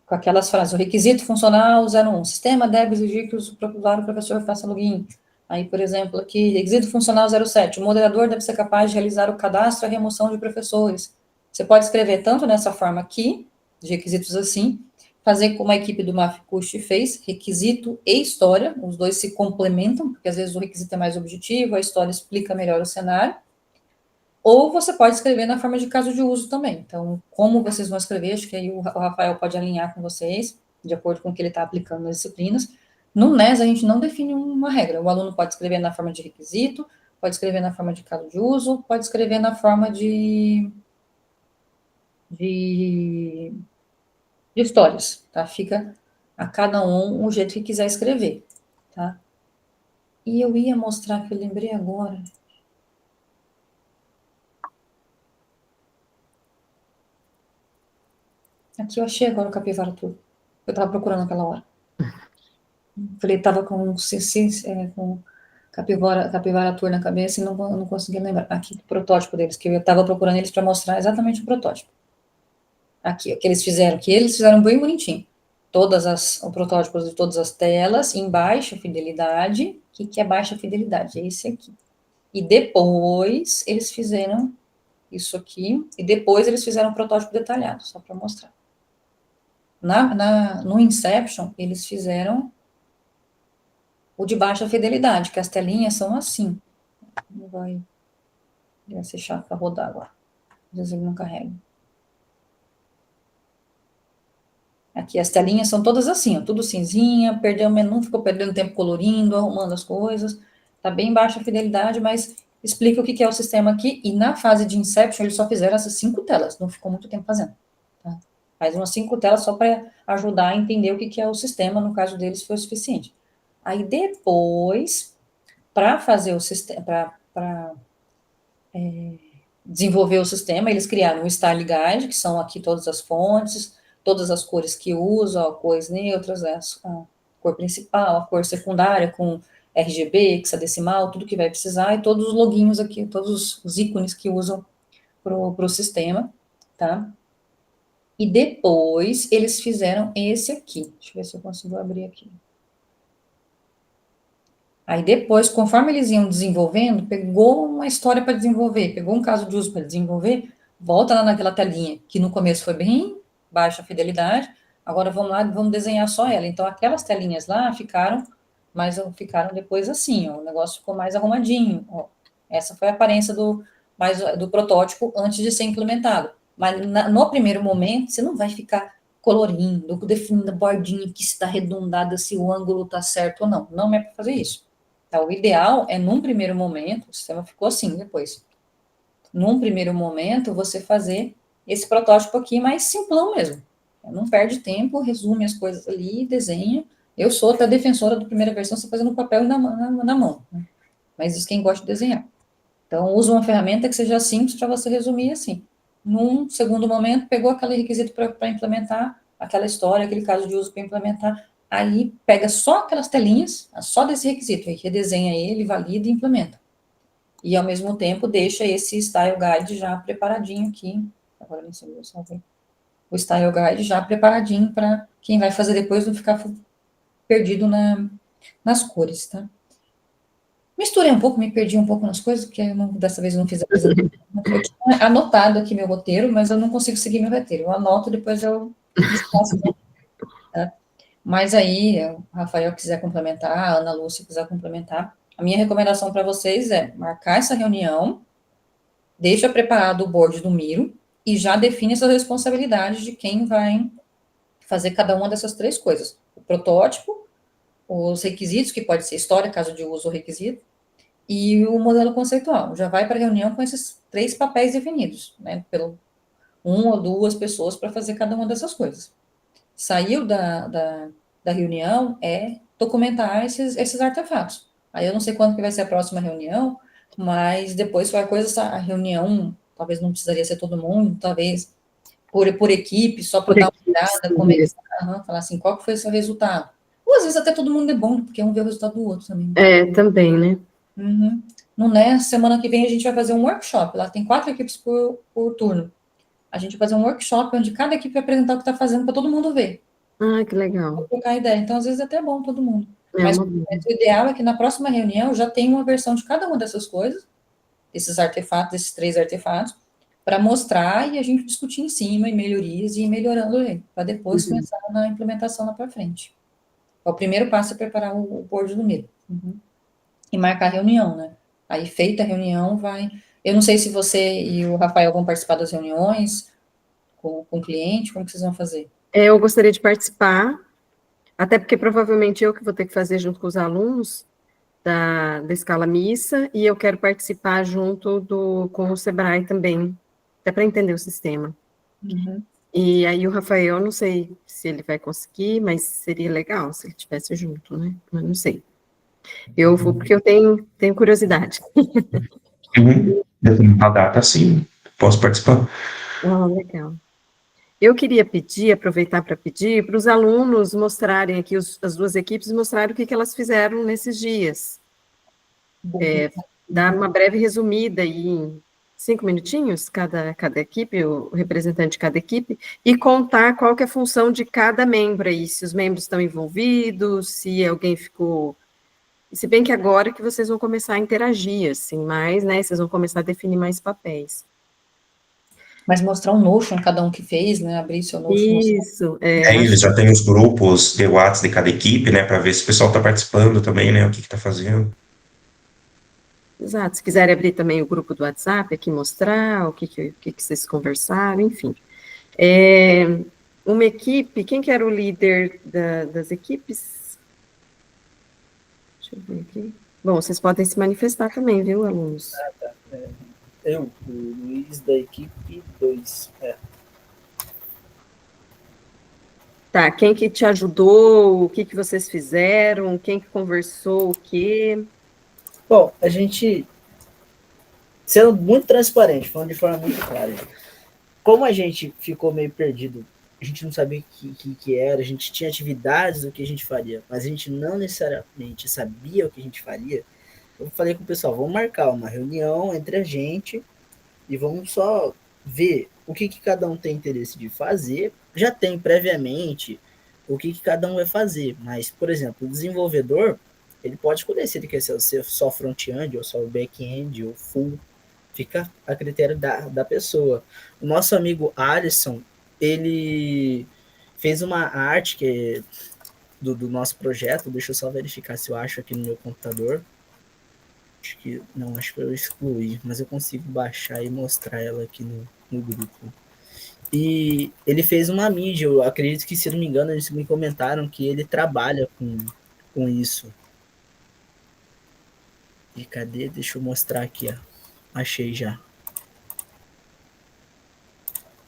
Com aquelas frases, o requisito funcional 01, sistema deve exigir que o usuário professor faça login. Aí, por exemplo, aqui, requisito funcional 07, o moderador deve ser capaz de realizar o cadastro e a remoção de professores. Você pode escrever tanto nessa forma aqui, de requisitos assim, fazer como a equipe do Mafkush fez, requisito e história, os dois se complementam, porque às vezes o requisito é mais objetivo, a história explica melhor o cenário, ou você pode escrever na forma de caso de uso também. Então, como vocês vão escrever, acho que aí o Rafael pode alinhar com vocês, de acordo com o que ele está aplicando nas disciplinas. No NES, a gente não define uma regra, o aluno pode escrever na forma de requisito, pode escrever na forma de caso de uso, pode escrever na forma de histórias, tá? Fica a cada um o jeito que quiser escrever, tá? E eu ia mostrar, que eu lembrei agora. Aqui eu achei agora o Capivara Tour. Eu estava procurando naquela hora. Falei, estava com Capivara Tour na cabeça e não conseguia lembrar. Aqui, o protótipo deles, que eu estava procurando eles para mostrar exatamente o protótipo. Aqui, o que eles fizeram bem bonitinho. O protótipo de todas as telas, em baixa fidelidade. O que é baixa fidelidade? É esse aqui. E depois, eles fizeram isso aqui, e depois eles fizeram um protótipo detalhado, só para mostrar. No Inception, eles fizeram o de baixa fidelidade, que as telinhas são assim. Vai ser chato para rodar agora. Às vezes ele não carrega. Aqui as telinhas são todas assim, ó, tudo cinzinha, não ficou perdendo tempo colorindo, arrumando as coisas. Tá bem baixa fidelidade, mas explica o que é o sistema aqui, e na fase de Inception eles só fizeram essas 5 telas, não ficou muito tempo fazendo. Tá? Faz umas 5 telas só para ajudar a entender o que é o sistema, no caso deles foi o suficiente. Aí depois, para fazer o sistema, para desenvolver o sistema, eles criaram o Style Guide, que são aqui todas as fontes, todas as cores que usam, cores neutras, a cor principal, a cor secundária com RGB, hexadecimal, tudo que vai precisar, e todos os loginhos aqui, todos os ícones que usam para o sistema, tá? E depois eles fizeram esse aqui. Deixa eu ver se eu consigo abrir aqui. Aí depois, conforme eles iam desenvolvendo, pegou uma história para desenvolver, pegou um caso de uso para desenvolver, volta lá naquela telinha, que no começo foi bem baixa fidelidade, agora vamos lá, vamos desenhar só ela. Então, aquelas telinhas lá ficaram depois assim, ó, o negócio ficou mais arrumadinho. Ó. Essa foi a aparência do protótipo antes de ser implementado. Mas no primeiro momento, você não vai ficar colorindo, definindo a bordinha que está arredondada, se o ângulo está certo ou não. Não é para fazer isso. Tá, o ideal é, num primeiro momento, o sistema ficou assim depois. Num primeiro momento, você fazer esse protótipo aqui mais simplão mesmo. Não perde tempo, resume as coisas ali, desenha. Eu sou até defensora da primeira versão, você fazendo papel na mão. Né? Mas isso quem gosta de desenhar. Então, usa uma ferramenta que seja simples para você resumir assim. Num segundo momento, pegou aquele requisito para implementar, aquela história, aquele caso de uso para implementar, aí pega só aquelas telinhas, só desse requisito, aí redesenha ele, valida e implementa. E, ao mesmo tempo, deixa esse Style Guide já preparadinho aqui. Agora nem sei se eu salvei. O Style Guide já preparadinho para quem vai fazer depois não ficar perdido nas cores, tá? Misturei um pouco, me perdi um pouco nas coisas, porque dessa vez eu não fiz a apresentação. Eu tinha anotado aqui meu roteiro, mas eu não consigo seguir meu roteiro. Eu anoto, depois eu desfaço. Tá? Mas aí, o Rafael quiser complementar, a Ana Lúcia quiser complementar, a minha recomendação para vocês é marcar essa reunião, deixa preparado o board do Miro e já define essas responsabilidades de quem vai fazer cada uma dessas 3 coisas. O protótipo, os requisitos, que pode ser história, caso de uso ou requisito, e o modelo conceitual. Já vai para a reunião com esses 3 papéis definidos, né? Pelo 1 ou 2 pessoas para fazer cada uma dessas coisas. Saiu da reunião é documentar esses artefatos. Aí eu não sei quando que vai ser a próxima reunião, mas depois qualquer coisa, a reunião, talvez não precisaria ser todo mundo, talvez por equipe, só para dar uma olhada, conversar, falar assim, qual que foi o seu resultado? Ou às vezes até todo mundo é bom, porque um vê o resultado do outro também. Também, né? Uhum. No NES, semana que vem a gente vai fazer um workshop, lá tem 4 equipes por turno. A gente vai fazer um workshop onde cada equipe vai apresentar o que está fazendo para todo mundo ver. Ah, que legal. Trocar ideia. Então, às vezes, é até bom todo mundo. É Mas uma boa. o ideal é que na próxima reunião já tenha uma versão de cada uma dessas coisas, esses artefatos, esses 3 artefatos, para mostrar e a gente discutir em cima, e melhorias, e ir melhorando ele, para depois começar na implementação lá para frente. O primeiro passo é preparar o board do Miro. E marcar a reunião, né? Aí, feita a reunião, vai... Eu não sei se você e o Rafael vão participar das reuniões com o cliente, como que vocês vão fazer? Eu gostaria de participar, até porque provavelmente eu que vou ter que fazer junto com os alunos da escala missa, e eu quero participar junto com o Sebrae também, até para entender o sistema. E aí o Rafael, não sei se ele vai conseguir, mas seria legal se ele estivesse junto, né? Mas não sei. Eu vou porque eu tenho curiosidade. Dependendo da data, sim, posso participar. Legal. Eu queria aproveitar para pedir para os alunos mostrarem aqui, as 2 equipes mostrarem o que elas fizeram nesses dias. Dar uma breve resumida aí, em 5 minutinhos, cada equipe, o representante de cada equipe, e contar qual que é a função de cada membro aí, se os membros estão envolvidos, se alguém ficou... Se bem que agora que vocês vão começar a interagir, assim, mais, né, vocês vão começar a definir mais papéis. Mas mostrar um Notion, cada um que fez, né, abrir seu Notion. Isso. Eles já têm os grupos de WhatsApp de cada equipe, né, para ver se o pessoal está participando também, né, o que está fazendo. Exato, se quiserem abrir também o grupo do WhatsApp, aqui mostrar o que vocês conversaram, enfim. Uma equipe, quem que era o líder das equipes? Deixa eu ver aqui. Bom, vocês podem se manifestar também, viu, alunos? O Luiz da equipe 2. Tá, quem que te ajudou, o que que vocês fizeram, quem que conversou o quê? Bom, a gente, sendo muito transparente, falando de forma muito clara, como a gente ficou meio perdido, a gente não sabia o que era, a gente tinha atividades do que a gente faria, mas a gente não necessariamente sabia o que a gente faria. Eu falei com o pessoal, vamos marcar uma reunião entre a gente e vamos só ver o que cada um tem interesse de fazer. Já tem previamente o que cada um vai fazer, mas, por exemplo, o desenvolvedor, ele pode escolher se ele quer ser só front-end, ou só back-end, ou full, fica a critério da pessoa. O nosso amigo Alisson, ele fez uma arte que é do nosso projeto, deixa eu só verificar se eu acho aqui no meu computador. Acho que eu excluí, mas eu consigo baixar e mostrar ela aqui no grupo. E ele fez uma mídia, eu acredito que, se não me engano, eles me comentaram que ele trabalha com isso. E cadê? Deixa eu mostrar aqui, ó. Achei já.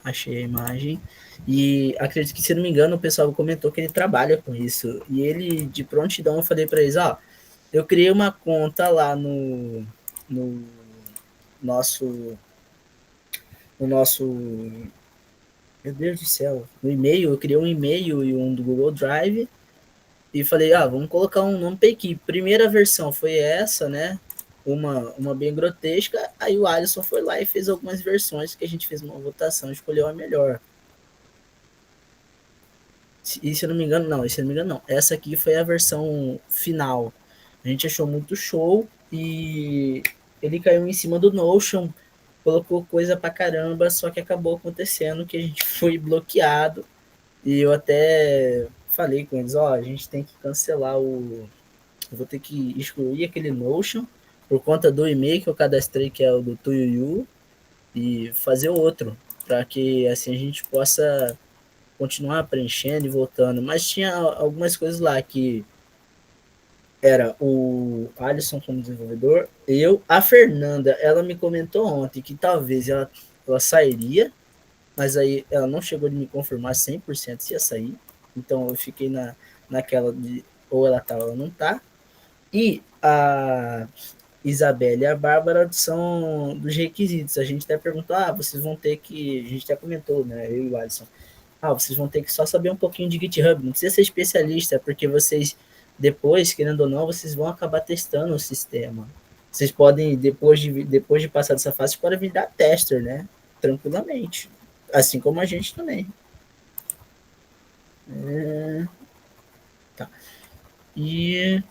Achei a imagem. E acredito que, se não me engano, o pessoal comentou que ele trabalha com isso. E ele, de prontidão, eu falei para eles, ó, eu criei uma conta lá no nosso meu Deus do céu, no e-mail, eu criei um e-mail e um do Google Drive e falei, vamos colocar um nome para equipe. Primeira versão foi essa, né? Uma bem grotesca, aí o Alisson foi lá e fez algumas versões que a gente fez uma votação, escolheu a melhor. E se eu não me engano, não. Essa aqui foi a versão final. A gente achou muito show e ele caiu em cima do Notion, colocou coisa pra caramba, só que acabou acontecendo que a gente foi bloqueado. E eu até falei com eles, a gente tem que cancelar eu vou ter que excluir aquele Notion por conta do e-mail que eu cadastrei, que é o do Tuiuyu, e fazer outro, para que assim a gente possa continuar preenchendo e voltando. Mas tinha algumas coisas lá que era o Alisson como desenvolvedor, a Fernanda, ela me comentou ontem que talvez ela sairia, mas aí ela não chegou de me confirmar 100% se ia sair, então eu fiquei naquela de ou ela tá ou ela não tá. E a Isabela e a Bárbara são dos requisitos. A gente até perguntou, vocês vão ter que, a gente até comentou, né, eu e o Alisson, vocês vão ter que só saber um pouquinho de GitHub, não precisa ser especialista, porque vocês, depois, querendo ou não, vocês vão acabar testando o sistema. Vocês podem, depois de passar dessa fase, podem virar tester, né? Tranquilamente. Assim como a gente também. Tá. E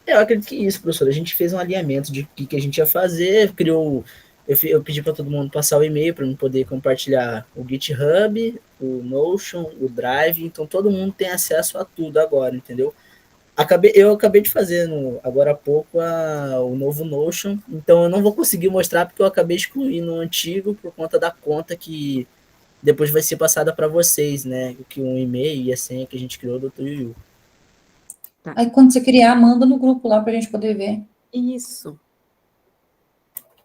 eu acredito que isso, professor. A gente fez um alinhamento de o que a gente ia fazer, eu pedi para todo mundo passar o e-mail para eu poder compartilhar o GitHub, o Notion, o Drive, então todo mundo tem acesso a tudo agora, entendeu? Eu acabei de fazer agora há pouco o novo Notion, então eu não vou conseguir mostrar porque eu acabei excluindo o antigo por conta da conta que depois vai ser passada para vocês, né? Que um e-mail e a senha que a gente criou do Tuiuyu. Aí quando você criar, manda no grupo lá para a gente poder ver. Isso.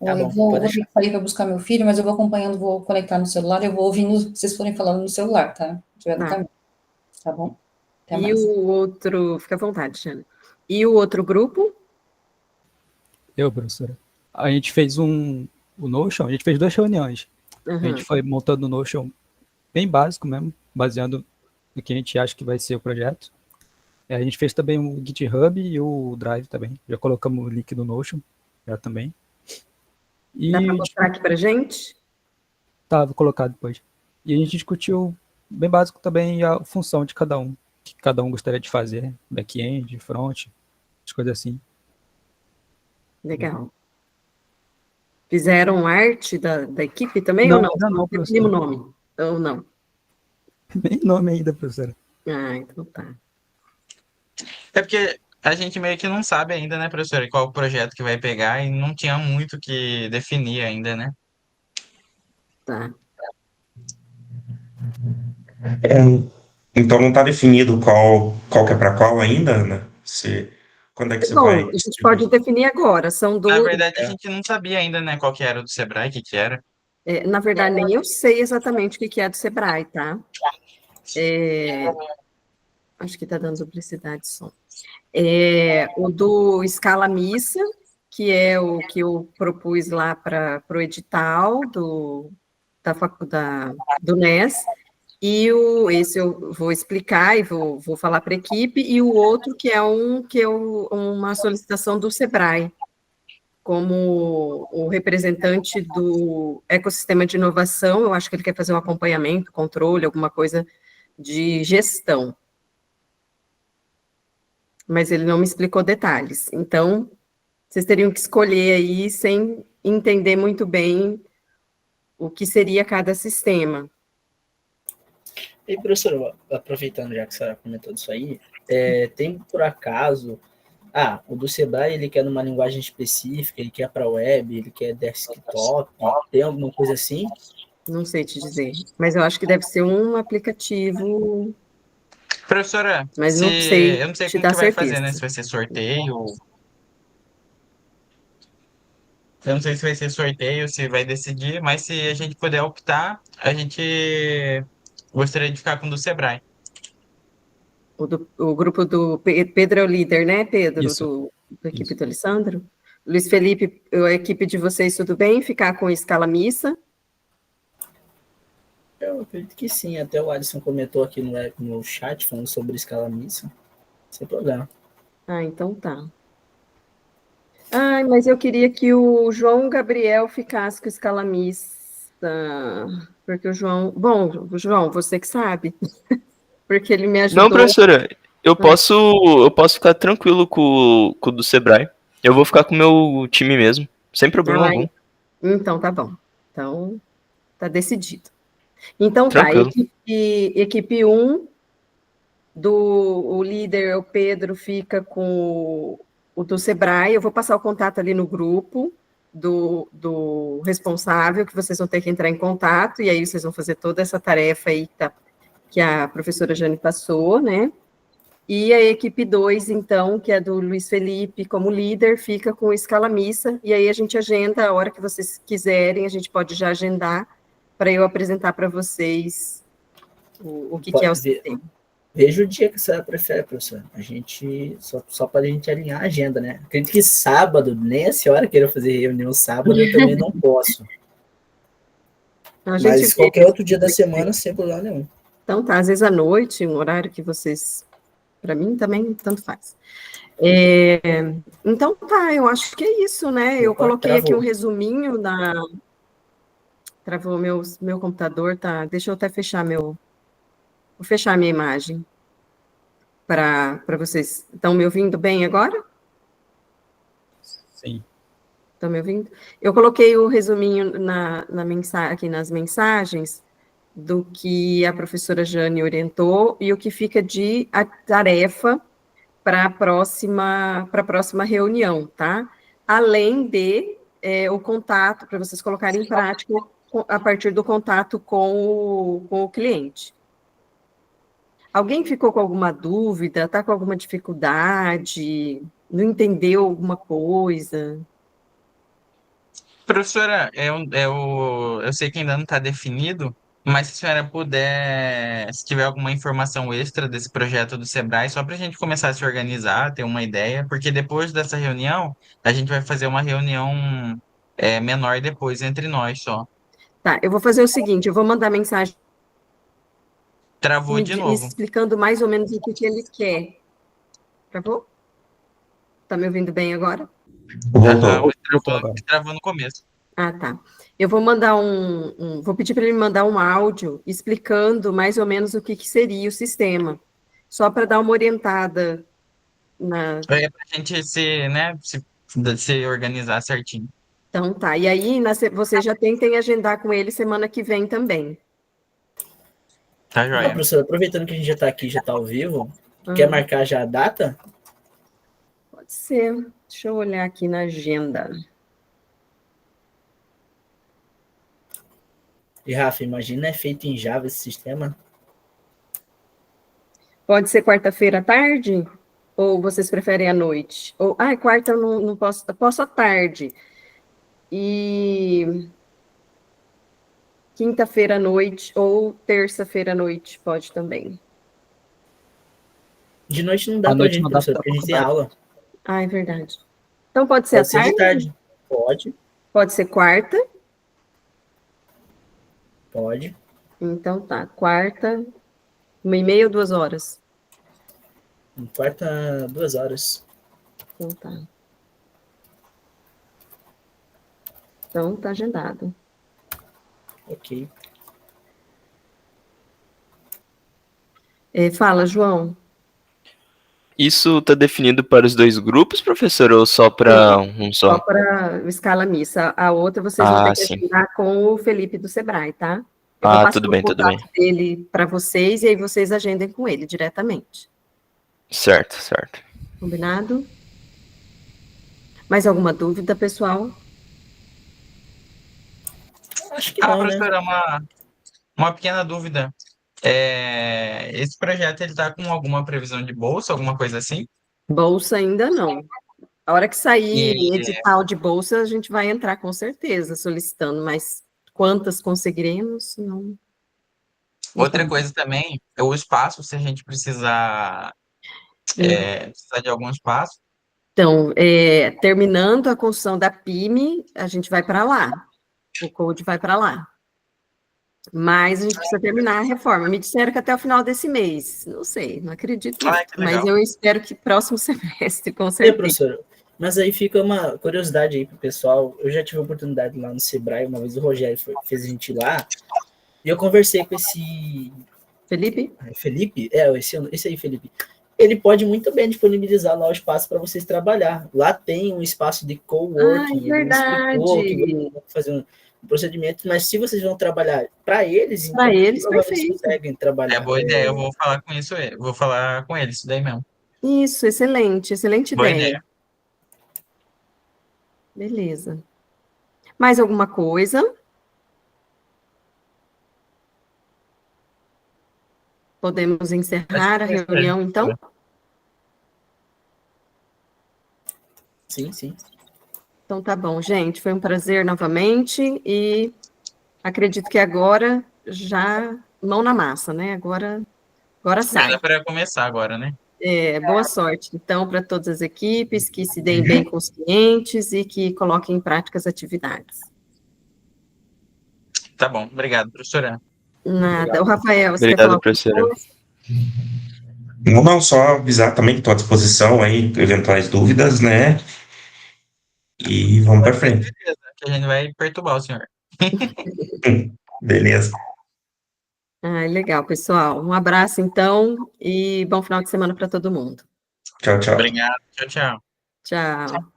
Tá Eu bom, vou ter que sair para buscar meu filho, mas eu vou acompanhando, vou conectar no celular, eu vou ouvindo vocês forem falando no celular, tá? Se tiver no caminho. Tá bom? Até E mais. o outro, fica à vontade, Jana. E o outro grupo? Professora. A gente fez o Notion, a gente fez 2 reuniões. A gente foi montando o Notion bem básico mesmo, baseando no que a gente acha que vai ser o projeto. A gente fez também o GitHub e o Drive também. Já colocamos o link do Notion, já também. E Dá para mostrar aqui para gente? Tá, vou colocar depois. E a gente discutiu bem básico também a função de cada um, o que cada um gostaria de fazer, back-end, front, as coisas assim. Legal. Fizeram arte da equipe também Não, ou não? ainda não, Definimos o professora. nome? Ou não? Nem nome ainda, professora. Então tá. É porque a gente meio que não sabe ainda, né, professora, qual o projeto que vai pegar e não tinha muito que definir ainda, né? Tá. Então não está definido qual que é para qual ainda, Ana? Se Quando é que você Bom, vai? a gente pode definir agora, são Na do, verdade, a gente não sabia ainda, né, qual que era o do Sebrae, o que que era. na verdade, nem eu sei exatamente o que é do Sebrae, tá? Acho que está dando duplicidade de som. O do Escala Missa, que é o que eu propus lá para o edital do NES, e esse eu vou explicar e vou falar para a equipe, e o outro que é uma solicitação do Sebrae, como o representante do ecossistema de inovação, eu acho que ele quer fazer um acompanhamento, controle, alguma coisa de gestão. Mas ele não me explicou detalhes. Então, vocês teriam que escolher aí sem entender muito bem o que seria cada sistema. E, professor, aproveitando já que a senhora comentou disso aí, tem por acaso, o do Sebrae ele quer numa linguagem específica, ele quer para web, ele quer desktop, tem alguma coisa assim? Não sei te dizer, mas eu acho que deve ser um aplicativo, Professora, mas não sei eu não sei te como dar que vai fazer, né? Se certeza. vai ser sorteio. Eu não sei se vai ser sorteio, se vai decidir, mas se a gente puder optar, a gente gostaria de ficar com o do Sebrae. O grupo do Pedro é o líder, né, Pedro, Isso, da equipe isso. do Alessandro? Luiz Felipe, a equipe de vocês, tudo bem? Ficar com escala missa? Eu acredito que sim, até o Alisson comentou aqui no chat falando sobre escala missa, sem problema. Ah, então tá. Ai, mas eu queria que o João Gabriel ficasse com escala mista, porque o João... Bom, João, você que sabe, porque ele me Não, ajudou. professora, eu posso ficar tranquilo com o do Sebrae. Eu vou ficar com o meu time mesmo, sem problema Ai, algum. então tá bom. Então, tá decidido. Então tá, Tranquilo. equipe 1, o líder, o Pedro, fica com o do Sebrae. Eu vou passar o contato ali no grupo do responsável, que vocês vão ter que entrar em contato, e aí vocês vão fazer toda essa tarefa aí que a professora Jane passou, né? E a equipe 2, então, que é do Luiz Felipe como líder, fica com escala missa, e aí a gente agenda a hora que vocês quiserem, a gente pode já agendar para eu apresentar para vocês o que é o sistema. Veja o dia que a senhora prefere, professor. A gente, só para a gente alinhar a agenda, né? Acredito que sábado, nem a senhora queira fazer reunião sábado, eu também não posso. A gente Mas vê. qualquer outro dia da semana, sem problema nenhum. Então tá, às vezes à noite, um horário que vocês, para mim também, tanto faz. Então tá, eu acho que é isso, né? Eu Opa, coloquei aqui um travou. resuminho da... Travou meu computador, tá? Deixa eu até fechar Vou fechar a minha imagem para vocês. Estão me ouvindo bem agora? Sim. Estão me ouvindo? Eu coloquei o resuminho aqui nas mensagens do que a professora Jane orientou e o que fica de tarefa para a próxima reunião, tá? Além de o contato, para vocês colocarem em prática a partir do contato com o cliente. Alguém ficou com alguma dúvida, está com alguma dificuldade, não entendeu alguma coisa? Professora, eu sei que ainda não está definido, mas se a senhora puder, se tiver alguma informação extra desse projeto do Sebrae, só para a gente começar a se organizar, ter uma ideia, porque depois dessa reunião, a gente vai fazer uma reunião menor depois entre nós só. Tá, eu vou fazer o seguinte, eu vou mandar mensagem Travou de me novo. explicando mais ou menos o que ele quer. Travou? Tá me ouvindo bem agora? Aham, Voltou. mas Voltou agora. travou no começo. Ah, tá. Eu vou mandar vou pedir para ele mandar um áudio explicando mais ou menos o que seria o sistema, só para dar uma orientada na... Para a gente se organizar certinho. Então, tá. E aí, você já tentem agendar com ele semana que vem também. Tá, Então, joia? professor, aproveitando que a gente já está aqui, já está ao vivo, quer Uhum. marcar já a data? Pode ser. Deixa eu olhar aqui na agenda. E, Rafa, imagina, é feito em Java esse sistema? Pode ser quarta-feira à tarde? Ou vocês preferem à noite? Ou, quarta eu não posso, eu posso à tarde. E quinta-feira à noite ou terça-feira à noite pode também. De noite não dá À pra noite gente, não dá professor, pra porque a gente tem faculdade. aula. É verdade. Então pode ser à Pode ser de tarde? tarde. Pode, Pode ser quarta? pode. Então tá, quarta, 1h30 ou 2 horas? Quarta, 2 horas. Então tá. Então tá agendado. Ok. Fala, João. Isso tá definido para os dois grupos, professor, ou só para um Só só? para escala missa. A outra vocês vão ter Ah, que sim. agendar com o Felipe do Sebrae, tá? Eu vou Ah, passar tudo o bem, tudo bem. contato dele para vocês e aí vocês agendem com ele diretamente. Certo, certo. Combinado? Mais alguma dúvida, pessoal? Acho que não, né? Professora, uma pequena dúvida. Esse projeto, ele tá com alguma previsão de bolsa, alguma coisa assim? Bolsa ainda não. A hora que sair E edital de bolsa, a gente vai entrar com certeza solicitando, mas quantas conseguiremos, não. outra coisa também, é o espaço, se a gente precisar de algum espaço. Então, terminando a construção da PIME, a gente vai para lá. O Code vai para lá. Mas a gente precisa terminar a reforma. Me disseram que até o final desse mês. Não sei, não acredito Ah, muito. que Mas legal. eu espero que próximo semestre, com E, certeza. professor, mas aí fica uma curiosidade aí pro pessoal. Eu já tive a oportunidade lá no Sebrae, uma vez o Rogério fez a gente ir lá, e eu conversei com esse Felipe? Felipe, esse aí, Felipe. Ele pode muito bem disponibilizar lá o espaço para vocês trabalhar. Lá tem um espaço de coworking, ele me explicou que Verdade. vão fazer um procedimento, mas se vocês vão trabalhar para eles, então Para eles, provavelmente perfeito. conseguem É trabalhar. boa ideia, eu vou falar com isso, vou falar com ele, isso daí mesmo. Isso, excelente, excelente Boa ideia. ideia. Beleza. Mais alguma coisa? Podemos encerrar a reunião, então? Sim, sim. Então tá bom, gente. Foi um prazer novamente e acredito que agora já mão na massa, né? Agora sai. Dá para começar agora, né? Boa sorte, então, para todas as equipes, que se deem bem com os clientes e que coloquem em prática as atividades. Tá bom, obrigado, professora. Nada. O Rafael, você quer Obrigado, falar alguma professora. coisa? Não, só avisar também que estou à disposição aí, eventuais dúvidas, né? E vamos para frente. Beleza, que a gente vai perturbar o senhor. Beleza. Legal, pessoal. Um abraço, então, e bom final de semana para todo mundo. Tchau, tchau. Obrigado, tchau, tchau. Tchau.